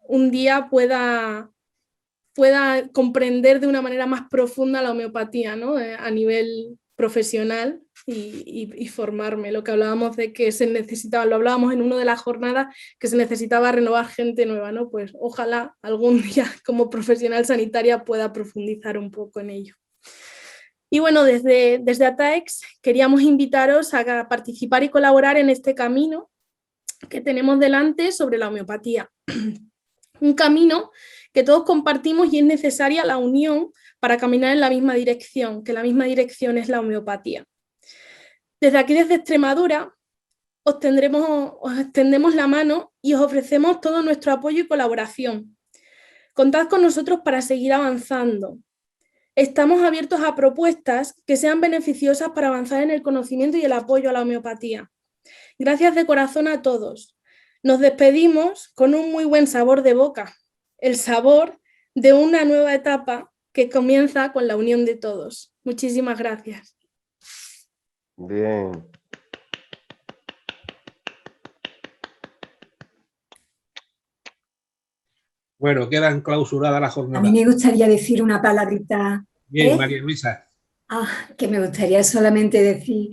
un día pueda comprender de una manera más profunda la homeopatía, ¿no? A nivel profesional y formarme. Lo que hablábamos de que se necesitaba, lo hablábamos en una de las jornadas, que se necesitaba renovar gente nueva, ¿no? Pues ojalá algún día como profesional sanitaria pueda profundizar un poco en ello. Y bueno, desde ATAEX queríamos invitaros a participar y colaborar en este camino que tenemos delante sobre la homeopatía. Un camino que todos compartimos y es necesaria la unión para caminar en la misma dirección, que la misma dirección es la homeopatía. Desde aquí, desde Extremadura, os extendemos la mano y os ofrecemos todo nuestro apoyo y colaboración. Contad con nosotros para seguir avanzando. Estamos abiertos a propuestas que sean beneficiosas para avanzar en el conocimiento y el apoyo a la homeopatía. Gracias de corazón a todos. Nos despedimos con un muy buen sabor de boca, el sabor de una nueva etapa que comienza con la unión de todos. Muchísimas gracias.
Bien.
Bueno, quedan clausuradas las jornadas.
A mí me gustaría decir una palabrita.
Bien, María Luisa.
Que me gustaría solamente decir,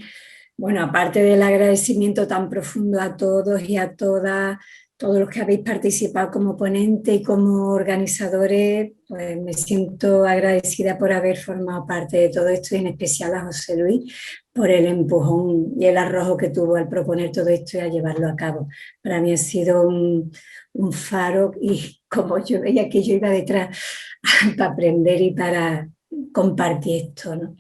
bueno, aparte del agradecimiento tan profundo a todos y a todas, todos los que habéis participado como ponente y como organizadores, pues me siento agradecida por haber formado parte de todo esto y en especial a José Luis por el empujón y el arrojo que tuvo al proponer todo esto y a llevarlo a cabo. Para mí ha sido un faro y como yo veía que yo iba detrás para aprender y para compartir esto, ¿no?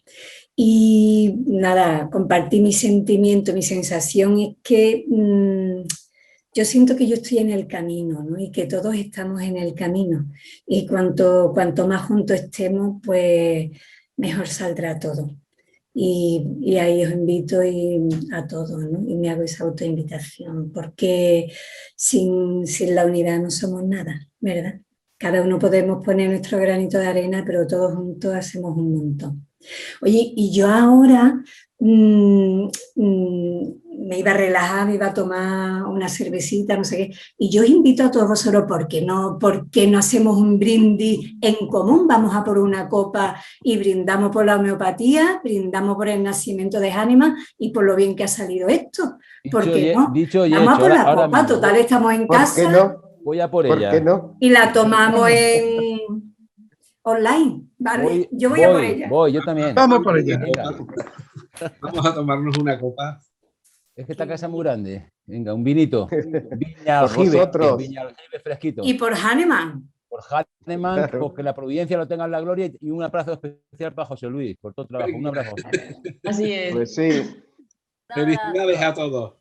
Y nada, compartí mi sentimiento, mi sensación es que yo siento que yo estoy en el camino, ¿no? Y que todos estamos en el camino. Y cuanto más juntos estemos, pues mejor saldrá todo. Y ahí os invito a todos, ¿no? Y me hago esa autoinvitación, porque sin la unidad no somos nada, ¿verdad? Cada uno podemos poner nuestro granito de arena, pero todos juntos hacemos un montón. Oye, y yo ahora me iba a relajar, me iba a tomar una cervecita, no sé qué, y yo os invito a todos vosotros, ¿por qué no hacemos un brindis en común? Vamos a por una copa y brindamos por la homeopatía, brindamos por el nacimiento de Hahnemann y por lo bien que ha salido esto. ¿Por qué no? Vamos a por la copa, total, estamos en casa.
¿Por qué no?
Voy a por ella.
¿Por qué no?
Y la tomamos online, ¿vale? Yo voy a por ella.
Voy, yo también.
Vamos por ella.
Vamos a tomarnos una copa.
Es que esta casa es muy grande. Venga, un vinito. Viña
Por
Aljibe,
vosotros.
Viña Aljibe fresquito.
Y por Hahnemann.
Por Hahnemann,
Claro.
porque la providencia lo tenga en la gloria y un abrazo especial para José Luis, por todo el trabajo. Un abrazo.
Así es.
Pues sí.
Felicidades a todos.